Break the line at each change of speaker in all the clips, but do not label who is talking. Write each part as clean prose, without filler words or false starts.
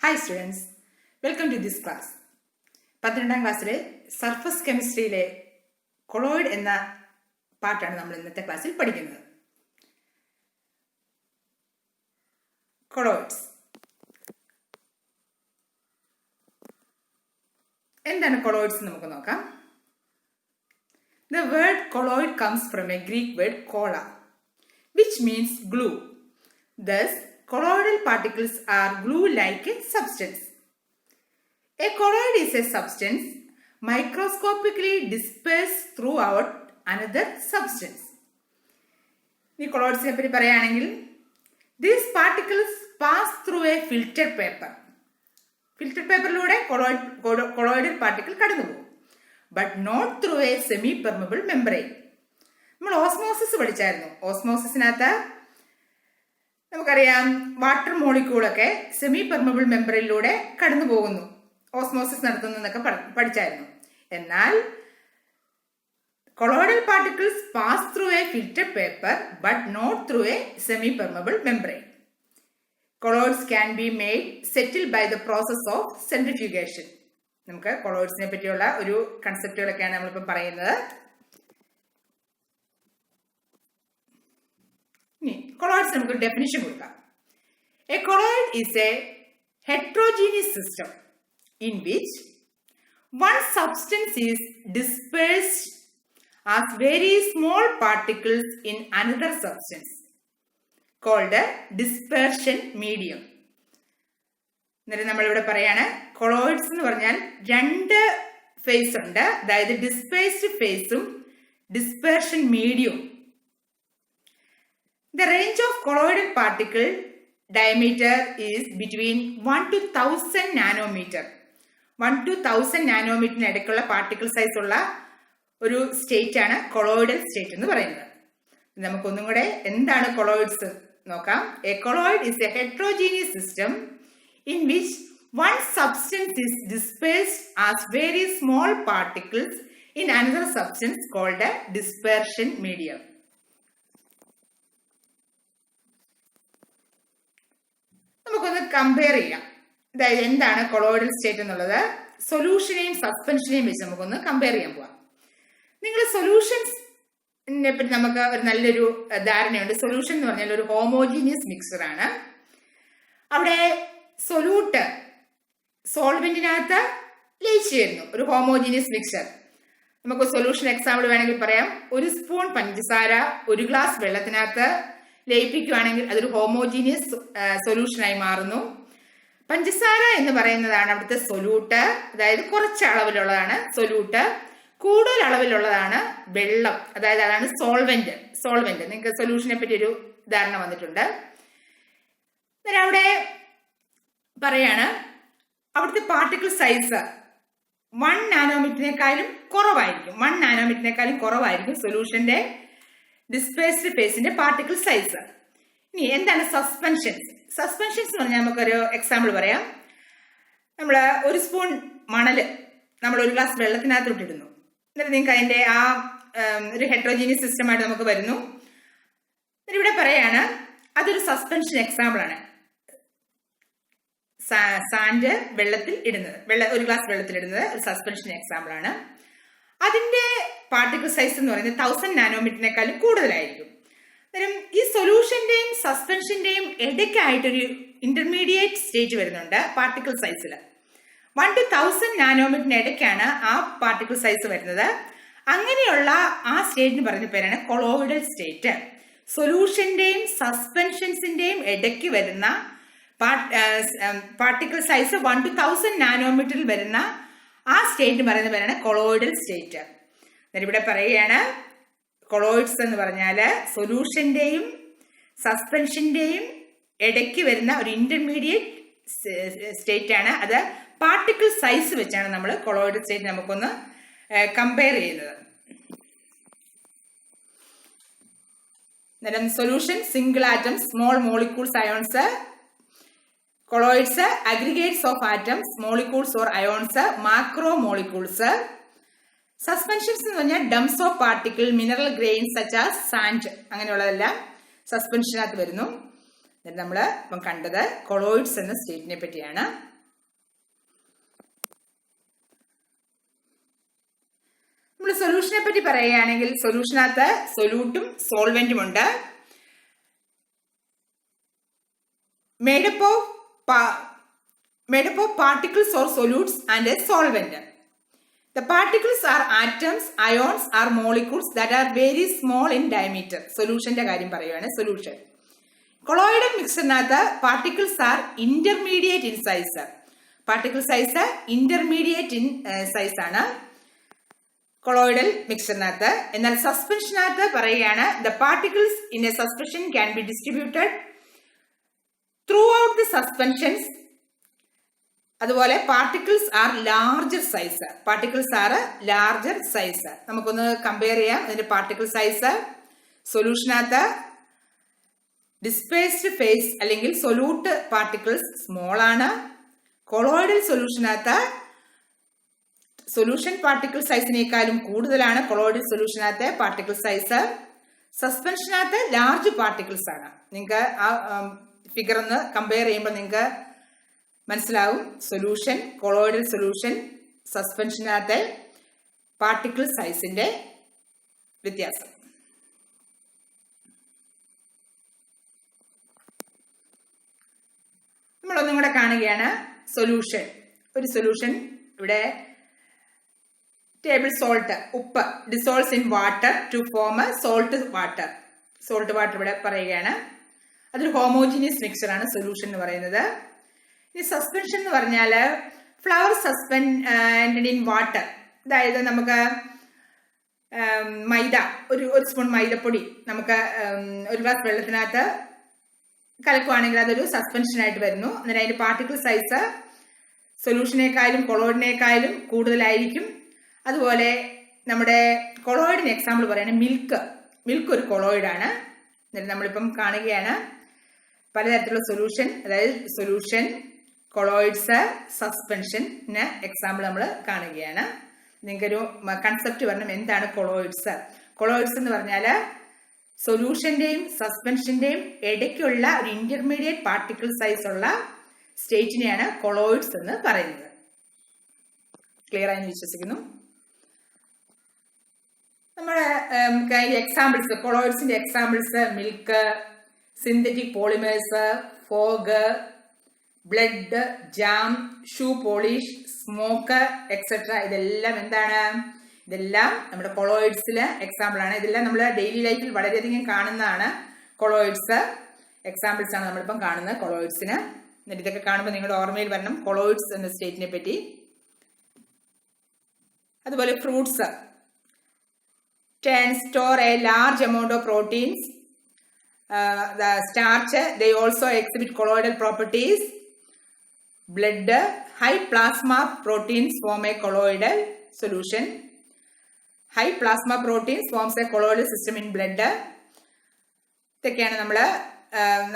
Hi students, welcome to this class. 12ാം ക്ലാസ്സിലെ surface കെമിസ്ട്രിയിലെ colloid എന്ന പാർട്ടാണ് നമ്മൾ ഇന്നത്തെ ക്ലാസ്സിൽ പഠിക്കുന്നത്. കൊളോയിഡ്സ് എന്താണ് കൊളോയിഡ്സ് നമുക്ക് നോക്കാം. The word colloid comes from a Greek word kolla, which means glue. Thus, colloidal particles are glue-like substance. A colloid is a substance microscopically dispersed throughout another substance. ഈ കൊളോയിഡ്സിനെ പറ്റി പറയുകയാണെങ്കിൽ these particles pass through a filter paper. Filter പേപ്പറിലൂടെ colloidal particle കടന്നുപോകും, but not through a semi permeable membrane. നമ്മൾ osmosis പഠിച്ചായിരുന്നു. ഓസ്മോസിസിനകത്ത് നമുക്കറിയാം water മോളിക്യൂളൊക്കെ സെമി പെർമബിൾ മെംബ്രെയിനിലൂടെ കടന്നു പോകുന്നു, ഓസ്മോസിസ് നടത്തുന്നു എന്നൊക്കെ പഠിച്ചായിരുന്നു. എന്നാൽ colloidal particles pass through a filter paper but not through a semi permeable membrane. Colloids can be made settled by the process of centrifugation. നമുക്ക് കൊളോയിഡ്സിനെ പറ്റിയുള്ള ഒരു കൺസെപ്റ്റുകളൊക്കെയാണ് നമ്മളിപ്പം പറയുന്നത്. ഇനി കൊളോയിഡ്സ് നമുക്ക് ഡെഫിനിഷൻ കൊടുക്കാം. A colloid is a heterogeneous system in which one substance is dispersed as very small particles in another substance, called a dispersion medium. എന്നിട്ട് നമ്മളിവിടെ പറയാണ് കൊളോയിഡ്സ് എന്ന് പറഞ്ഞാൽ രണ്ട് ഫേസ് ഉണ്ട്, അതായത് ഡിസ്പേഴ്സ്ഡ് ഫേസും ഡിസ്പെർഷൻ മീഡിയവും. The range of colloidal particle diameter is between 1 to 1000 nanometre. 1 to 1000 നാനോമീറ്ററിന് ഇടയ്ക്കുള്ള പാർട്ടിക്കിൾ സൈസ് ഉള്ള ഒരു സ്റ്റേറ്റ് ആണ് കൊളോയിഡൽ സ്റ്റേറ്റ് എന്ന് പറയുന്നത്. നമുക്കൊന്നും കൂടെ എന്താണ് കൊളോയിഡ്സ് നോക്കാം. A colloid is a heterogeneous system in which one substance is dispersed as very small particles in another substance, called a dispersion medium. നമുക്കൊന്ന് കമ്പയർ ചെയ്യാം. അതായത് എന്താണ് കൊളോയിഡൽ സ്റ്റേറ്റ് എന്നുള്ളത് സൊല്യൂഷനെയും സസ്പെൻഷനെയും വെച്ച് നമുക്കൊന്ന് കമ്പയർ ചെയ്യാൻ പോവാം. നിങ്ങൾ സൊല്യൂഷൻസ് പറ്റി നമുക്ക് ഒരു നല്ലൊരു ധാരണയുണ്ട്. സൊല്യൂഷൻ എന്ന് പറഞ്ഞാൽ ഒരു ഹോമോജീനിയസ് മിക്സർ ആണ്. അവിടെ സൊല്യൂട്ട് സോൾവെന്റിനകത്ത് ലയിച്ചു ചേരുന്നു, ഒരു ഹോമോജീനിയസ് മിക്സർ. നമുക്ക് സൊല്യൂഷൻ എക്സാമ്പിൾ വേണമെങ്കിൽ പറയാം. ഒരു സ്പൂൺ പഞ്ചസാര ഒരു ഗ്ലാസ് വെള്ളത്തിനകത്ത് ലയിപ്പിക്കുകയാണെങ്കിൽ അതൊരു ഹോമോജീനിയസ് സൊല്യൂഷനായി മാറുന്നു. പഞ്ചസാര എന്ന് പറയുന്നതാണ് അവിടുത്തെ സൊല്യൂട്ട്, അതായത് കുറച്ച് അളവിലുള്ളതാണ് സൊല്യൂട്ട്. കൂടുതൽ അളവിലുള്ളതാണ് വെള്ളം, അതായത് അതാണ് സോൾവെന്റ്. നിങ്ങൾക്ക് സൊല്യൂഷനെ പറ്റി ഒരു ധാരണ വന്നിട്ടുണ്ട്. അവിടെ പറയാണ് അവിടുത്തെ പാർട്ടിക്കിൾ സൈസ് 1 നാനോമീറ്ററിനേക്കാളും കുറവായിരിക്കും സൊല്യൂഷന്റെ ഡിസ്പേഴ്സ്ഡ് ഫേസിന്റെ പാർട്ടിക്കിൾ സൈസ്. ഇനി എന്താണ് സസ്പെൻഷൻസ് എന്ന് പറഞ്ഞാൽ നമുക്കൊരു എക്സാമ്പിൾ പറയാം. നമ്മൾ ഒരു സ്പൂൺ മണല് നമ്മൾ ഒരു ഗ്ലാസ് വെള്ളത്തിനകത്ത് ഇട്ടിടുന്നു. എന്നിട്ട് നിങ്ങൾക്ക് അതിന്റെ ആ ഒരു ഹെട്രോജീനിയസ് സിസ്റ്റമായിട്ട് നമുക്ക് വരുന്നു. ഇവിടെ പറയാണ് അതൊരു സസ്പെൻഷൻ എക്സാമ്പിൾ ആണ്. സാൻഡ് വെള്ളത്തിൽ ഇടുന്നത്, ഒരു ഗ്ലാസ് വെള്ളത്തിൽ ഇടുന്നത് ഒരു സസ്പെൻഷൻ എക്സാമ്പിൾ ആണ്. അതിന്റെ പാർട്ടിക്കിൾ സൈസ് എന്ന് പറയുന്നത് 1000 നാനോമീറ്ററിനേക്കാളും കൂടുതലായിരിക്കും. അന്നേരം ഈ സൊല്യൂഷന്റെയും സസ്പെൻഷന്റെയും ഇടയ്ക്കായിട്ടൊരു ഇന്റർമീഡിയറ്റ് സ്റ്റേജ് വരുന്നുണ്ട് പാർട്ടിക്കിൾ സൈസിൽ. 1 to 1000 നാനോമീറ്ററിന് ഇടയ്ക്കാണ് ആ പാർട്ടിക്കിൾ സൈസ് വരുന്നത്. അങ്ങനെയുള്ള ആ സ്റ്റേറ്റിന് പറയുന്ന പേരാണ് കൊളോയിഡൽ സ്റ്റേറ്റ്. സൊല്യൂഷന്റെയും സസ്പെൻഷൻസിന്റെയും ഇടയ്ക്ക് വരുന്ന പാർട്ടിക്കിൾ സൈസ് 1 to 1000 നാനോമീറ്ററിൽ വരുന്ന ആ സ്റ്റേറ്റിന് പറയുന്ന പേരാണ് കൊളോയിഡൽ സ്റ്റേറ്റ്. ഇവിടെ പറയുകയാണ് കൊളോയിഡ്സ് എന്ന് പറഞ്ഞാൽ സൊല്യൂഷന്റെയും സസ്പെൻഷന്റെയും ഇടയ്ക്ക് വരുന്ന ഒരു ഇന്റർമീഡിയറ്റ് സ്റ്റേറ്റ് ആണ്. അത് പാർട്ടിക്കിൾ സൈസ് വെച്ചാണ് നമ്മൾ കൊളോയിഡൽ സ്റ്റേറ്റ് നമുക്കൊന്ന് കമ്പയർ ചെയ്യുന്നത്. Solution single atom small molecules ions. Colloids aggregates of atoms molecules or ions macro molecules. Suspensions എന്ന് പറഞ്ഞാൽ dumps of particle mineral grains such as sand, അങ്ങനെയുള്ളതെല്ലാം സസ്പെൻഷനകത്ത് വരുന്നു. നമ്മൾ ഇപ്പം കണ്ടത് കൊളോയിഡ്സ് എന്ന സ്റ്റേറ്റിനെ പറ്റിയാണ്. നമ്മൾ സൊല്യൂഷനെ പറ്റി പറയുകയാണെങ്കിൽ സൊല്യൂഷനകത്ത് സൊല്യൂട്ടും സോൾവെന്റും ഉണ്ട്. made up of particles or solutes and a solvent. The particles are atoms, ions or molecules that are very small in diameter. Solution കാര്യം പറയുകയാണ്. സൊല്യൂഷൻ കൊളോയിഡൽ മിക്സറിനകത്ത് particles are intermediate in size. Particle size intermediate in size ആണ് colloidal മിക്സറിനകത്ത്. എന്നാൽ സസ്പെൻഷനകത്ത് പറയുകയാണ് the particles in a suspension can be distributed throughout the suspensions. അതുപോലെ particles are larger size. Particles are larger size. നമുക്കൊന്ന് compare ചെയ്യാം അതിന്റെ particle size. സൊല്യൂഷനകത്ത് ഡിസ്പേസ്ഡ് ഫേസ് അല്ലെങ്കിൽ സൊല്യൂട്ട് പാർട്ടിക്കിൾസ് സ്മോൾ ആണ്. കൊളോയിഡൽ സൊല്യൂഷനകത്ത് സൊല്യൂഷൻ പാർട്ടിക്കിൾ സൈസിനേക്കാളും കൂടുതലാണ് കൊളോയിഡൽ സൊല്യൂഷനകത്ത് പാർട്ടിക്കിൾ സൈസ്. സസ്പെൻഷനകത്ത് ലാർജ് പാർട്ടിക്കിൾസ് ആണ്. നിങ്ങൾക്ക് ആ ഫിഗർ ഒന്ന് കമ്പയർ ചെയ്യുമ്പോൾ നിങ്ങൾക്ക് മനസ്സിലാവും സൊല്യൂഷൻ, കൊളോയിഡൽ സൊല്യൂഷൻ, സസ്പെൻഷനകത്തെ പാർട്ടിക്കിൾ സൈസിന്റെ വ്യത്യാസം. നമ്മളൊന്നും കൂടെ കാണുകയാണ് സൊല്യൂഷൻ. ഒരു സൊല്യൂഷൻ ഇവിടെ ടേബിൾ സോൾട്ട്, ഉപ്പ് dissolves in water to form salt water. Salt water ഇവിടെ പറയുകയാണ്. അതൊരു ഹോമോജീനിയസ് മിക്സർ ആണ് സൊല്യൂഷൻ എന്ന് പറയുന്നത്. ഇനി സസ്പെൻഷൻ എന്ന് പറഞ്ഞാൽ ഫ്ലവർ സസ്പെൻഡഡ് ഇൻ വാട്ടർ. അതായത് നമുക്ക് മൈദ, ഒരു സ്പൂൺ മൈദപ്പൊടി നമുക്ക് ഒരു ഗ്ലാസ് വെള്ളത്തിനകത്ത് കലക്കുവാണെങ്കിൽ അതൊരു സസ്പെൻഷനായിട്ട് വരുന്നു. അന്നേരം അതിന്റെ പാർട്ടിക്കിൾ സൈസ് സൊല്യൂഷനേക്കാളും കൊളോയിഡിനേക്കാളും കൂടുതലായിരിക്കും. അതുപോലെ നമ്മുടെ കൊളോയിഡിന് എക്സാമ്പിൾ പറയുകയാണെങ്കിൽ മിൽക്ക് ഒരു കൊളോയിഡാണ്. എന്നിട്ട് നമ്മളിപ്പം കാണുകയാണ് പലതരത്തിലുള്ള സൊല്യൂഷൻ, അതായത് സൊല്യൂഷൻ, കൊളോയിഡ്സ്, സസ്പെൻഷന് എക്സാമ്പിൾ നമ്മൾ കാണുകയാണ്. നിങ്ങൾക്കൊരു കൺസെപ്റ്റ് പറഞ്ഞു എന്താണ് കൊളോയിഡ്സ്. കൊളോയിഡ്സ് എന്ന് പറഞ്ഞാൽ സൊല്യൂഷന്റെയും സസ്പെൻഷന്റെയും ഇടയ്ക്കുള്ള ഒരു ഇന്റർമീഡിയറ്റ് പാർട്ടിക്കിൾ സൈസ് ഉള്ള സ്റ്റേറ്റിനെയാണ് കൊളോയിഡ്സ് എന്ന് പറയുന്നത്. ക്ലിയർ ആയെന്ന് വിശ്വസിക്കുന്നു. നമ്മുടെ എക്സാമ്പിൾസ്, കൊളോയിഡ്സിന്റെ examples milk, synthetic polymers, fog, blood, jam, shoe polish, smoke etcetera. ഇതെല്ലാം എന്താണ്? ഇതെല്ലാം നമ്മുടെ കൊളോയിഡ്സിലെ എക്സാമ്പിൾ ആണ്. ഇതെല്ലാം നമ്മൾ ഡെയിലി ലൈഫിൽ വളരെയധികം കാണുന്നതാണ്. കൊളോയിഡ്സ് എക്സാമ്പിൾസ് ആണ് നമ്മളിപ്പം കാണുന്നത് കൊളോയിഡ്സിന്. എന്നിട്ട് ഇതൊക്കെ കാണുമ്പോൾ നിങ്ങളുടെ ഓർമ്മയിൽ വരണം കൊളോയിഡ്സ് എന്ന സ്റ്റേറ്റിനെ പറ്റി. അതുപോലെ fruits store a large amount of proteins. The starch, they also exhibit colloidal properties. Blood, high plasma proteins form a colloidal solution. High plasma proteins forms a colloidal system in blood. ഇതൊക്കെയാണ്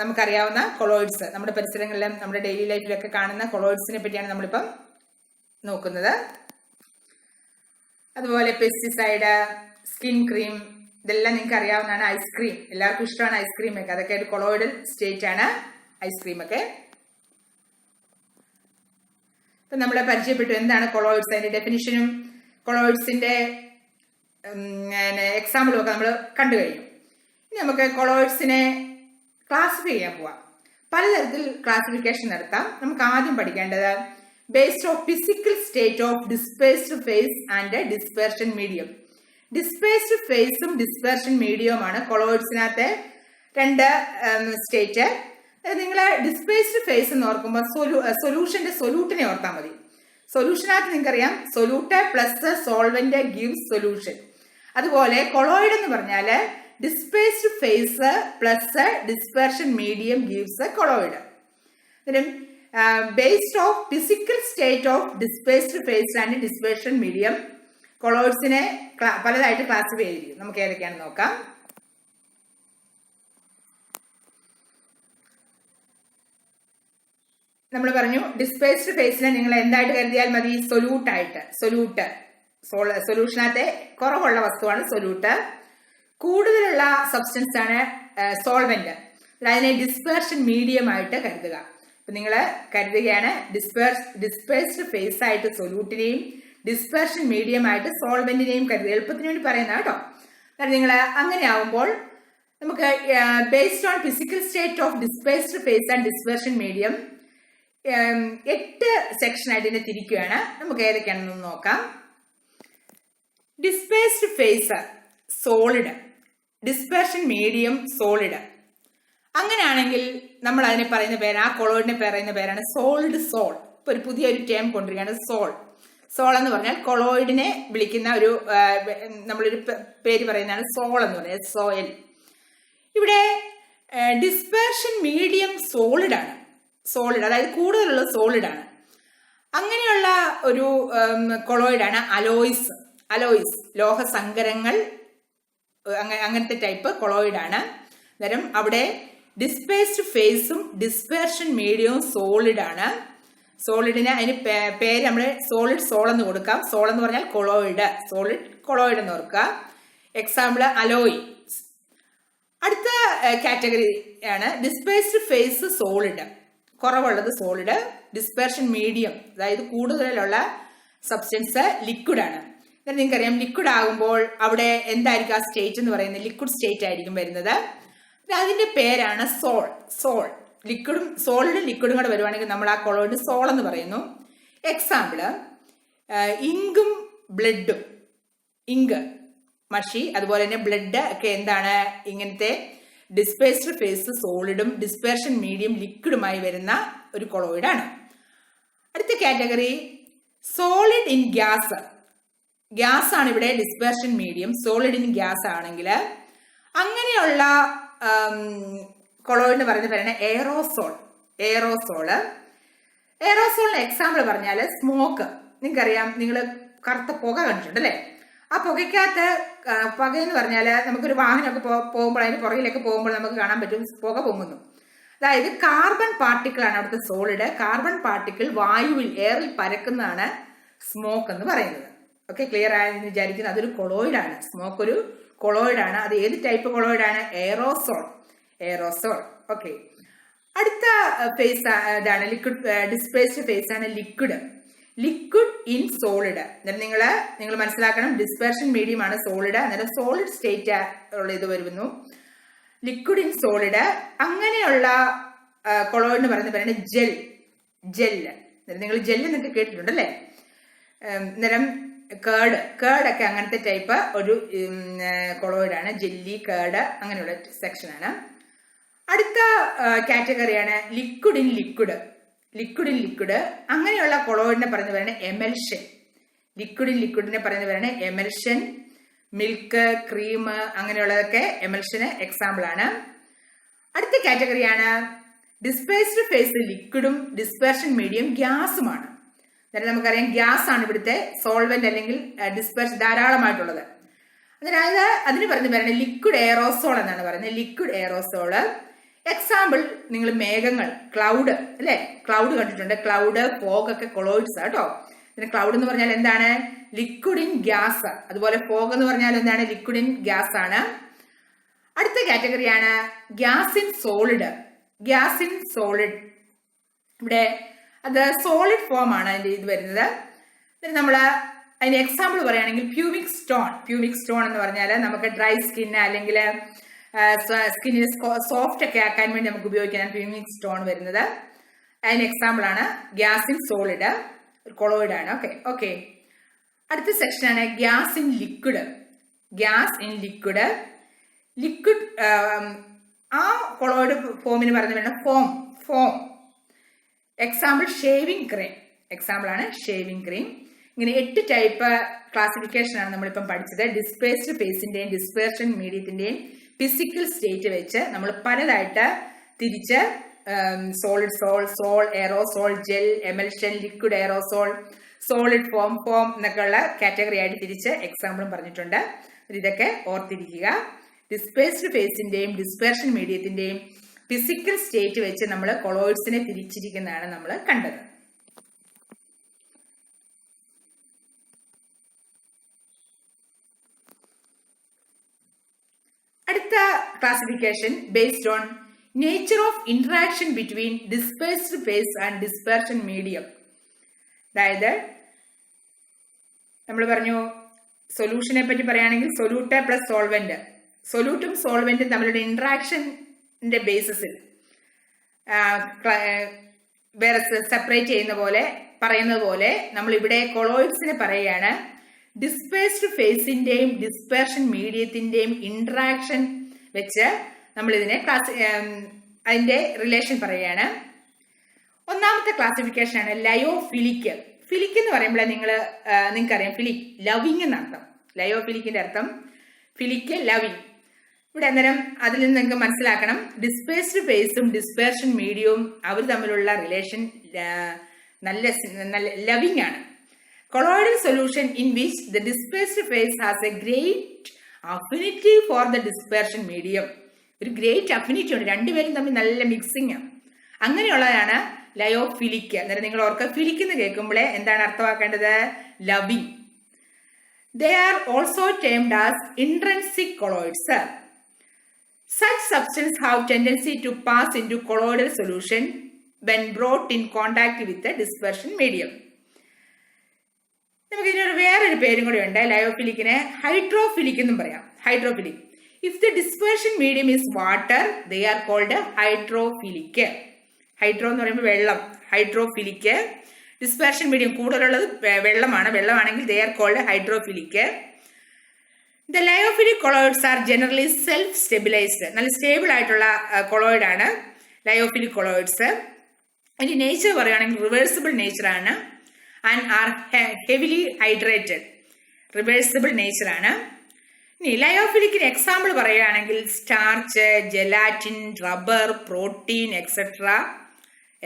നമുക്കറിയാവുന്ന colloids. നമ്മുടെ പരിസരങ്ങളിലും നമ്മുടെ daily ലൈഫിലൊക്കെ കാണുന്ന കൊളോയിഡ്സിനെ പറ്റിയാണ് നമ്മളിപ്പം നോക്കുന്നത്. അതുപോലെ പെസ്റ്റിസൈഡ്, സ്കിൻ ക്രീം, ഇതെല്ലാം നിങ്ങൾക്ക് അറിയാവുന്നതാണ്. ഐസ്ക്രീം, എല്ലാവർക്കും ഇഷ്ടമാണ് ഐസ്ക്രീം ഒക്കെ. അതൊക്കെ ഒരു കൊളോയിഡൽ സ്റ്റേറ്റ് ആണ് ഐസ്ക്രീം ഒക്കെ. ഇപ്പൊ നമ്മൾ പരിചയപ്പെട്ടു എന്താണ് കൊളോയിഡ്സ്, അതിന്റെ ഡെഫിനിഷനും കൊളോയിഡ്സിന്റെ എക്സാമ്പിളും ഒക്കെ നമ്മൾ കണ്ടു കഴിഞ്ഞു. ഇനി നമുക്ക് കൊളോയിഡ്സിനെ ക്ലാസിഫൈ ചെയ്യാൻ പോവാം. പലതരത്തിൽ ക്ലാസിഫിക്കേഷൻ നടത്താം. നമുക്ക് ആദ്യം പഠിക്കേണ്ടത് based of physical state of dispersed phase and dispersion medium. Dispersed ഫേസും ഡിസ്പെർഷൻ മീഡിയവുമാണ് കൊളോയിഡ്സിനകത്തെ രണ്ട് സ്റ്റേറ്റ്. നിങ്ങൾ ഡിസ്പേസ്ഡ് ഫേസ് എന്ന് ഓർക്കുമ്പോൾ സൊല്യൂഷന്റെ സൊല്യൂട്ടിനെ ഓർത്താൽ മതി. സൊല്യൂഷനകത്ത് നിങ്ങൾക്കറിയാം solute plus solvent gives solution. അതുപോലെ കൊളോയിഡ് എന്ന് പറഞ്ഞാൽ dispersed phase plus dispersion medium gives colloid. Based of physical state of dispersed phase and dispersion medium കൊളോയിഡ്സിനെ പലതായിട്ട് ക്ലാസിഫൈ ചെയ്തിരിക്കും. നമുക്ക് ഏതൊക്കെയാണെന്ന് നോക്കാം. നമ്മൾ പറഞ്ഞു ഡിസ്പേസ്ഡ് ഫേസിനെ നിങ്ങൾ എന്തായിട്ട് കരുതിയാൽ മതി? സൊല്യൂഷനകത്തെ കുറവുള്ള വസ്തുവാണ് സൊല്യൂട്ട്. കൂടുതലുള്ള സബ്സ്റ്റൻസ് ആണ് സോൾവെന്റ്. അതിനെ ഡിസ്പെർഷൻ മീഡിയം ആയിട്ട് കരുതുക. അപ്പൊ നിങ്ങൾ കരുതുകയാണ് ഡിസ്പേസ്ഡ് ഫേസ് ആയിട്ട് സൊല്യൂട്ടിനെയും ഡിസ്പെർഷൻ മീഡിയം ആയിട്ട് സോൾവെന്റിനെയും കരുതുക. എളുപ്പത്തിന് വേണ്ടി പറയുന്ന കേട്ടോ. കാരണം നിങ്ങൾ അങ്ങനെ ആവുമ്പോൾ നമുക്ക് based on physical state of dispersed phase and dispersion medium 8 സെക്ഷനായിട്ട് ഇതിനെ തിരിക്കുകയാണ്. നമുക്ക് ഏതൊക്കെയാണെന്ന് നോക്കാം. Dispersed phase solid, dispersion medium solid. അങ്ങനെയാണെങ്കിൽ നമ്മൾ അതിനെ പറയുന്ന പേര്, ആ കൊളോയിഡിനെ പറയുന്ന പേരാണ് സോൾഡ് സോൾ. ഇപ്പൊ ഒരു പുതിയൊരു ടേം കൊണ്ടിരിക്കുകയാണ് സോൾ. സോൾ എന്ന് പറഞ്ഞാൽ കൊളോയിഡിനെ വിളിക്കുന്ന ഒരു നമ്മളൊരു പേര് പറയുന്നതാണ് സോൾ എന്ന് പറയുന്നത്, സോയിൽ. ഇവിടെ ഡിസ്പെർഷൻ മീഡിയം സോളിഡ് ആണ്. സോളിഡ് അതായത് കൂടുതലുള്ള സോളിഡ് ആണ്. അങ്ങനെയുള്ള ഒരു കൊളോയിഡാണ് അലോയ്സ്. അലോയ്സ് ലോഹസങ്കരങ്ങൾ, അങ്ങനത്തെ ടൈപ്പ് കൊളോയിഡാണ്. അന്നേരം അവിടെ ഡിസ്പേസ്ഡ് ഫേസും ഡിസ്പെർഷൻ മീഡിയവും സോളിഡ് ആണ്. സോളിഡിന് അതിന് പേര് നമ്മൾ സോളിഡ് സോൾ എന്ന് കൊടുക്കാം. സോൾ എന്ന് പറഞ്ഞാൽ കൊളോയിഡ്, സോളിഡ് കൊളോയിഡ് എന്ന് ഓർക്കുക. Example alloy. അടുത്ത കാറ്റഗറി ആണ് ഡിസ്പേസ്ഡ് ഫേസ് സോളിഡ്, കുറവുള്ളത് സോളിഡ്. ഡിസ്പെർഷൻ മീഡിയം അതായത് കൂടുതലുള്ള സബ്സ്റ്റൻസ് ലിക്വിഡ് ആണ്. നിങ്ങൾക്കറിയാം ലിക്വിഡ് ആകുമ്പോൾ അവിടെ എന്തായിരിക്കും ആ സ്റ്റേറ്റ് എന്ന് പറയുന്നത്, ലിക്വിഡ് സ്റ്റേറ്റ് ആയിരിക്കും വരുന്നത്. അതിന്റെ പേരാണ് സോൾ. സോൾ ലിക്വിഡും സോളിഡും ലിക്വിഡും കൂടെ വരുവാണെങ്കിൽ നമ്മൾ ആ കൊളോയിഡ് സോൾ എന്ന് പറയുന്നു. എക്സാമ്പിള് ഇങ്കും ബ്ലഡും. ഇങ്ക് മഷി, അതുപോലെ തന്നെ ബ്ലഡ് ഒക്കെ എന്താണ്, ഇങ്ങനത്തെ ഡിസ്പേസ്ഡ് ഫേസ് സോളിഡും ഡിസ്പെർഷൻ മീഡിയം ലിക്വിഡുമായി വരുന്ന ഒരു കൊളോയിഡാണ്. അടുത്ത category solid in gas. Gas ആണ് ഇവിടെ dispersion medium. Solid in gas ആണെങ്കിൽ അങ്ങനെയുള്ള കൊളോയിഡ് പറയുന്ന പേരാണ് എയറോസോൾ. എയറോസോള്. എയറോസോളിന് എക്സാമ്പിൾ പറഞ്ഞാൽ സ്മോക്ക്. നിങ്ങൾക്കറിയാം, നിങ്ങൾ കറുത്ത പുക കണ്ടിട്ടുണ്ട് അല്ലേ? ആ പുകയ്ക്കകത്ത് പുകയെന്ന് പറഞ്ഞാൽ നമുക്കൊരു വാഹനമൊക്കെ പോകുമ്പോൾ അതിന് പുറകിലൊക്കെ പോകുമ്പോൾ നമുക്ക് കാണാൻ പറ്റും പുക പൊങ്ങുന്നു. അതായത് കാർബൺ പാർട്ടിക്കിൾ ആണ് അവിടുത്തെ സോളിഡ്. കാർബൺ പാർട്ടിക്കിൾ വായുവിൽ എയറിൽ പരക്കുന്നതാണ് സ്മോക്ക് എന്ന് പറയുന്നത്. ഓക്കെ, ക്ലിയർ ആയെന്ന് വിചാരിക്കുന്നത്. അതൊരു കൊളോയിഡാണ്. സ്മോക്ക് ഒരു കൊളോയിഡാണ്. അത് ഏത് ടൈപ്പ് കൊളോയിഡാണ്? എയറോസോൾ. എയറോസോൾ. ഓക്കെ, അടുത്ത ഫേസ് ഇതാണ് ലിക്വിഡ്. ഡിസ്പേസ്ഡ് ഫേസ് ആണ് ലിക്വിഡ്. Liquid in solid. നിങ്ങൾ മനസ്സിലാക്കണം, ഡിസ്പെർഷൻ മീഡിയം ആണ് സോളിഡ്. അന്നേരം സോളിഡ് സ്റ്റേറ്റ് ഉള്ള ഇത് വരുന്നു. Liquid in solid. അങ്ങനെയുള്ള കൊളോയിഡ് എന്ന് പറയുന്ന പേരാണ് ജെൽ. ജെല്ല്. നിങ്ങൾ ജെല്ല് എന്നൊക്കെ കേട്ടിട്ടുണ്ടല്ലേ? അന്നേരം കേർഡൊക്കെ അങ്ങനത്തെ ടൈപ്പ് ഒരു കൊളോയിഡാണ്. ജെല്ലി, കേർഡ് അങ്ങനെയുള്ള സെക്ഷനാണ്. അടുത്ത കാറ്റഗറിയാണ് liquid in liquid. Liquid in liquid. അങ്ങനെയുള്ള കൊളോയിഡിനെ പറയുന്ന പേരാണ് എമൽഷൻ. ലിക്വിഡ് ഇൻ ലിക്വിഡിനെ പറയുന്ന പേരാണ് എമൽഷൻ. മിൽക്ക്, ക്രീം അങ്ങനെയുള്ളതൊക്കെ എമൽഷന് എക്സാമ്പിൾ ആണ്. അടുത്ത കാറ്റഗറിയാണ് ഡിസ്പേസ്ഡ് ഫേസ് ലിക്വിഡും ഡിസ്പെർഷൻ മീഡിയം ഗ്യാസുമാണ്. നമുക്കറിയാം ഗ്യാസ് ആണ് ഇവിടുത്തെ സോൾവെന്റ് അല്ലെങ്കിൽ ഡിസ്പെർഷൻ ധാരാളമായിട്ടുള്ളത്. അതായത് അതിന് പറയുന്ന പേരാണ് ലിക്വിഡ് എയറോസോൾ എന്നാണ് പറയുന്നത്. ലിക്വിഡ് എയറോസോള്. എക്സാമ്പിൾ നിങ്ങൾ മേഘങ്ങൾ, ക്ലൗഡ് അല്ലെ? ക്ലൗഡ് കണ്ടിട്ടുണ്ട്. ക്ലൗഡ്, ഫോഗ് ഒക്കെ കൊളോയിഡ്സ് കേട്ടോ. പിന്നെ ക്ലൗഡ് എന്ന് പറഞ്ഞാൽ എന്താണ്? Liquid in gas. അതുപോലെ ഫോഗ് എന്ന് പറഞ്ഞാൽ എന്താണ്? ലിക്വിഡ് ഇൻ ഗ്യാസ് ആണ്. അടുത്ത കാറ്റഗറിയാണ് gas in solid. Gas in solid. ഇവിടെ അത് സോളിഡ് ഫോം ആണ് അതിന്റെ ഇത് വരുന്നത്. നമ്മൾ അതിന് എക്സാമ്പിൾ പറയുകയാണെങ്കിൽ പ്യൂബിക് സ്റ്റോൺ. പ്യൂബിക് സ്റ്റോൺ എന്ന് പറഞ്ഞാൽ നമുക്ക് ഡ്രൈ സ്കിൻ അല്ലെങ്കിൽ സ്കിന്നിന് സോഫ്റ്റ് ഒക്കെ ആക്കാൻ വേണ്ടി നമുക്ക് ഉപയോഗിക്കാനാണ് പ്യൂബിക് സ്റ്റോൺ വരുന്നത്. അതിന് എക്സാമ്പിൾ ആണ് ഗ്യാസ് ഇൻ സോളിഡ്, ഒരു കൊളോയിഡ് ആണ്. ഓക്കെ. അടുത്ത സെക്ഷനാണ് gas in liquid. Gas in liquid. Liquid ആ കൊളോയിഡ് ഫോമിന് പറയുന്നത് foam. Example shaving cream. Example ആണ് ഷേവിംഗ് ക്രീം. ഇങ്ങനെ 8 ടൈപ്പ് ക്ലാസിഫിക്കേഷൻ ആണ് നമ്മളിപ്പം പഠിച്ചത്. ഡിസ്പേസ്ഡ് ഫേസിന്റെയും ഡിസ്പെർഷൻ മീഡിയത്തിന്റെയും ഫിസിക്കൽ സ്റ്റേറ്റ് വെച്ച് നമ്മൾ പലതായിട്ട് തിരിച്ച് solid sol, aerosol, gel, emulsion, liquid aerosol, solid foam എന്നൊക്കെ ഉള്ള കാറ്റഗറി ആയിട്ട് തിരിച്ച് എക്സാമ്പിളും പറഞ്ഞിട്ടുണ്ട്. ഇതൊക്കെ ഓർത്തിരിക്കുക. ഡിസ്പേസ്ഡ് ഫേസിന്റെയും ഡിസ്പെർഷൻ മീഡിയത്തിന്റെയും ഫിസിക്കൽ സ്റ്റേറ്റ് വെച്ച് നമ്മൾ കൊളോയിഡ്സിനെ തിരിച്ചിരിക്കുന്നതാണ് നമ്മൾ കണ്ടത്. അടുത്ത classification based on nature of interaction between dispersed phase and dispersion medium. അതായത് നമ്മൾ പറഞ്ഞു സൊല്യൂഷനെ പറ്റി പറയുകയാണെങ്കിൽ സൊല്യൂട്ട് പ്ലസ് സോൾവെന്റ്. സൊല്യൂട്ടും സോൾവെന്റും തമ്മിലുള്ള ഇന്ററാക്ഷന്റെ ബേസിസിൽ വേറെ സെപ്പറേറ്റ് പറയുന്നത് പോലെ നമ്മൾ ഇവിടെ കൊളോയിഡ്സിനെ പറയുകയാണ് ഡിസ്പേസ്ഡ് ഫേസിന്റെയും ഡിസ്പെർഷൻ മീഡിയത്തിന്റെയും ഇന്ററാക്ഷൻ വെച്ച് നമ്മൾ ഇതിനെ അതിന്റെ റിലേഷൻ പറയുകയാണ്. ഒന്നാമത്തെ ക്ലാസിഫിക്കേഷൻ ആണ് ലയോഫിലിക്. ഫിലിക് എന്ന് പറയുമ്പോൾ നിങ്ങൾക്കറിയാം ഫിലിക് ലവിങ് എന്നർത്ഥം. ലയോഫിലിക്കിന്റെ അർത്ഥം ഫിലിക് ലവിങ്. ഇവിടെ അന്നേരം അതിൽ നിന്ന് നിങ്ങൾക്ക് മനസ്സിലാക്കണം ഡിസ്പേസ്ഡ് ഫേസും ഡിസ്പെർഷൻ മീഡിയവും അവർ തമ്മിലുള്ള റിലേഷൻ നല്ല ലവിങ് ആണ്. Colloidal solution in which the dispersed phase has a great affinity for the dispersion medium. ഒരു ഗ്രേറ്റ് അഫിനിറ്റി ഉണ്ട്, രണ്ടുപേരും തമ്മിൽ നല്ല മിക്സിങ്. അങ്ങനെയുള്ളതാണ് ലയോഫിലിക്. അന്നേരം നിങ്ങൾ ഓർക്കുക ഫിലിക് എന്ന് കേൾക്കുമ്പോഴേ എന്താണ് അർത്ഥമാക്കേണ്ടത്? Loving. They are also termed as intrinsic colloids. Such substances have tendency to pass into colloidal solution when brought in contact with the dispersion medium. നമുക്ക് ഇതിനൊരു വേറൊരു പേരും കൂടി ഉണ്ട് ലയോഫിലിക്കിനെ. ഹൈഡ്രോഫിലിക് എന്നും പറയാം. Hydrophilic. If the dispersion medium is water, they are called hydrophilic. Hydro എന്ന് പറയുമ്പോൾ വെള്ളം, ഹൈഡ്രോഫിലിക്. ഡിസ്പെർഷൻ മീഡിയം കൂടുതലുള്ളത് വെള്ളമാണെങ്കിൽ they are called hydrophilic. The lyophilic colloids are generally self-stabilized. നല്ല സ്റ്റേബിൾ ആയിട്ടുള്ള കൊളോയിഡ് ആണ് ലയോഫിലിക് കൊളോയിഡ്സ്. അതിന്റെ നേച്ചർ പറയുകയാണെങ്കിൽ റിവേഴ്സിബിൾ നേച്ചർ ആണ് and R heavily hydrated. Reversible nature ആണ്. ഇനി ലയോഫിലിക്കിന് എക്സാമ്പിൾ പറയുകയാണെങ്കിൽ starch, gelatin, rubber, protein etcetera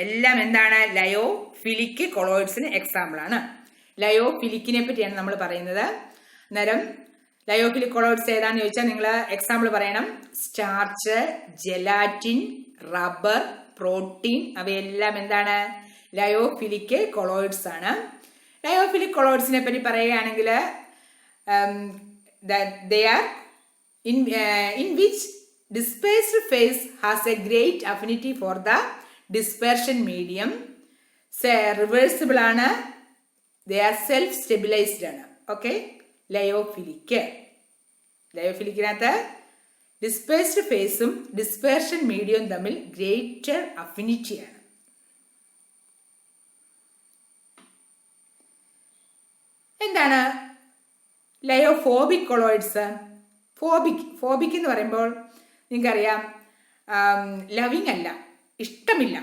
എല്ലാം എന്താണ് ലയോഫിലിക് കൊളോയിഡ്സിന് എക്സാമ്പിൾ ആണ്. ലയോഫിലിക്കിനെ പറ്റിയാണ് നമ്മൾ പറയുന്നത്. അന്നേരം ലയോഫിലിക് കൊളോയിഡ്സ് ഏതാണെന്ന് ചോദിച്ചാൽ നിങ്ങൾ എക്സാമ്പിൾ പറയണം. സ്റ്റാർച്ച്, ജെലാറ്റിൻ, റബ്ബർ, പ്രോട്ടീൻ അവയെല്ലാം എന്താണ് ലയോഫിലിക് കൊളോയിഡ്സ് ആണ്. ലയോഫിലിക് കൊളോയിഡ്സിനെ പറ്റി പറയുകയാണെങ്കിൽ they are in which dispersed phase has a great affinity for the dispersion medium. Reversible ആണ്. They are self stabilized ആണ്. ഓക്കെ, ലയോഫിലിക്കിനകത്ത് ഡിസ്പേഴ്സ്ഡ് ഫേസും ഡിസ്പെർഷൻ മീഡിയവും തമ്മിൽ ഗ്രേറ്റർ അഫിനിറ്റി ആണ്. എന്താണ് ലയോഫോബിക് കൊളോയിഡ്സ്? ഫോബിക് എന്ന് പറയുമ്പോൾ നിങ്ങൾക്കറിയാം ലവിങ് അല്ല, ഇഷ്ടമില്ല.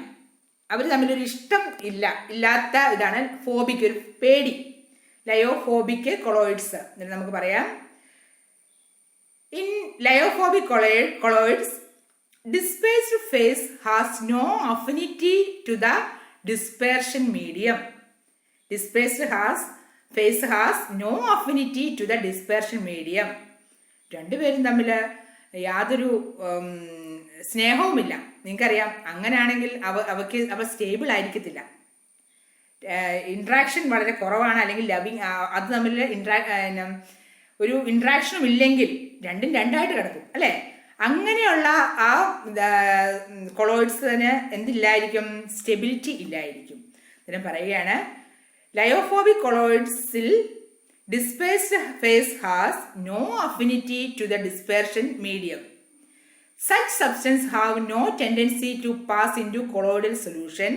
അവർ തമ്മിലൊരു ഇഷ്ടം ഇല്ലാത്ത ഇതാണ് ഫോബിക്, ഒരു പേടി. ലയോഫോബിക് കൊളോയിഡ്സ് എന്നിട്ട് നമുക്ക് പറയാം. In lyophobic colloids dispersed phase has no affinity to the dispersion medium. Dispersed phase has no affinity to the dispersion medium. രണ്ടുപേരും തമ്മിൽ യാതൊരു സ്നേഹവുമില്ല. നിങ്ങൾക്കറിയാം അങ്ങനെയാണെങ്കിൽ അവ സ്റ്റേബിൾ ആയിരിക്കത്തില്ല. ഇൻട്രാക്ഷൻ വളരെ കുറവാണ്, അല്ലെങ്കിൽ ലവിങ് അത് തമ്മിൽ ഒരു ഇൻട്രാക്ഷനും ഇല്ലെങ്കിൽ രണ്ടും രണ്ടായിട്ട് കിടക്കും അല്ലേ? അങ്ങനെയുള്ള ആ കൊളോയിഡ്സിന് എന്തില്ലായിരിക്കും? സ്റ്റെബിലിറ്റി ഇല്ലായിരിക്കും. ഇതിനെ പറയുകയാണ് lyophobic കൊളോയിഡ്സിൽ dispersed phase has no affinity to the dispersion medium. Such substances have no tendency to pass into colloidal solution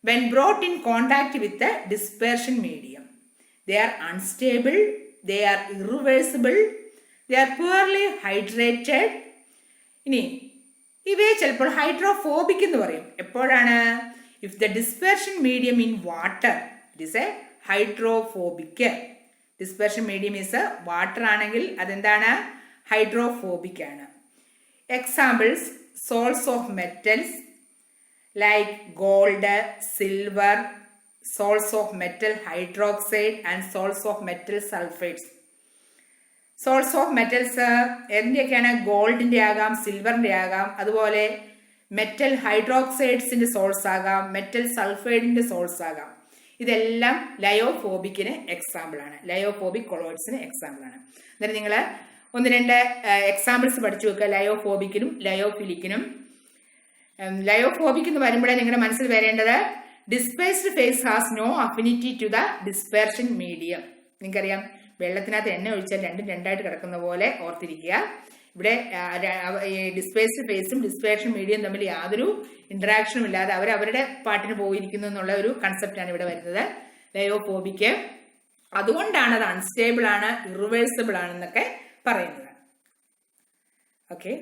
when brought in contact with the dispersion medium. They are unstable, they are irreversible, they are poorly hydrated. ഇനി ഇവയെ ചിലപ്പോൾ hydrophobic എന്ന് പറയും. എപ്പോഴാണ്? if the dispersion medium in water, it is a hydrophobic. Dispersion medium is water ആണെങ്കിൽ അതെന്താണ്? Hydrophobic ആണ്. Examples salts of metals like gold, silver, salts of metal hydroxide and salts of metal sulphides. Salts of metals എന്തൊക്കെയാണ്? ഗോൾഡിൻ്റെ ആകാം, സിൽവറിൻ്റെ ആകാം, അതുപോലെ metal ഹൈഡ്രോക്സൈഡ്സിൻ്റെ salts ആകാം, metal സൾഫൈഡിൻ്റെ salts ആകാം. ഇതെല്ലാം ലയോഫോബിക്കിന് എക്സാമ്പിൾ ആണ്, ലയോഫോബിക് കൊളോയിഡ്സിന് എക്സാമ്പിൾ ആണ്. എന്നിട്ട് നിങ്ങൾ 1-2 എക്സാമ്പിൾസ് പഠിച്ചു വെക്കുക ലയോഫോബിക്കിനും ലയോഫിലിക്കിനും. ലയോഫോബിക് എന്ന് വരുമ്പോഴേ നിങ്ങളുടെ മനസ്സിൽ വരേണ്ടത് dispersed phase has no affinity to the dispersion medium. നിങ്ങൾക്കറിയാം, വെള്ളത്തിനകത്ത് എണ്ണ ഒഴിച്ചാൽ രണ്ടും രണ്ടായിട്ട് കിടക്കുന്ന പോലെ ഓർത്തിരിക്കുക. ഇവിടെ ഡിസ്പേസ്ഡ് ഫേസും ഡിസ്പേർഷൻ മീഡിയം തമ്മിൽ യാതൊരു ഇന്ററാക്ഷനും ഇല്ലാതെ അവരവരുടെ പാട്ടിന് പോയിരിക്കുന്നു എന്നുള്ള ഒരു കൺസെപ്റ്റാണ് ഇവിടെ വരുന്നത് ലയോഫോബിക്ക്. അതുകൊണ്ടാണ് അത് അൺസ്റ്റേബിൾ ആണ്, ഇറിവേഴ്സിബിൾ ആണെന്നൊക്കെ പറയുന്നത്. ഓക്കെ,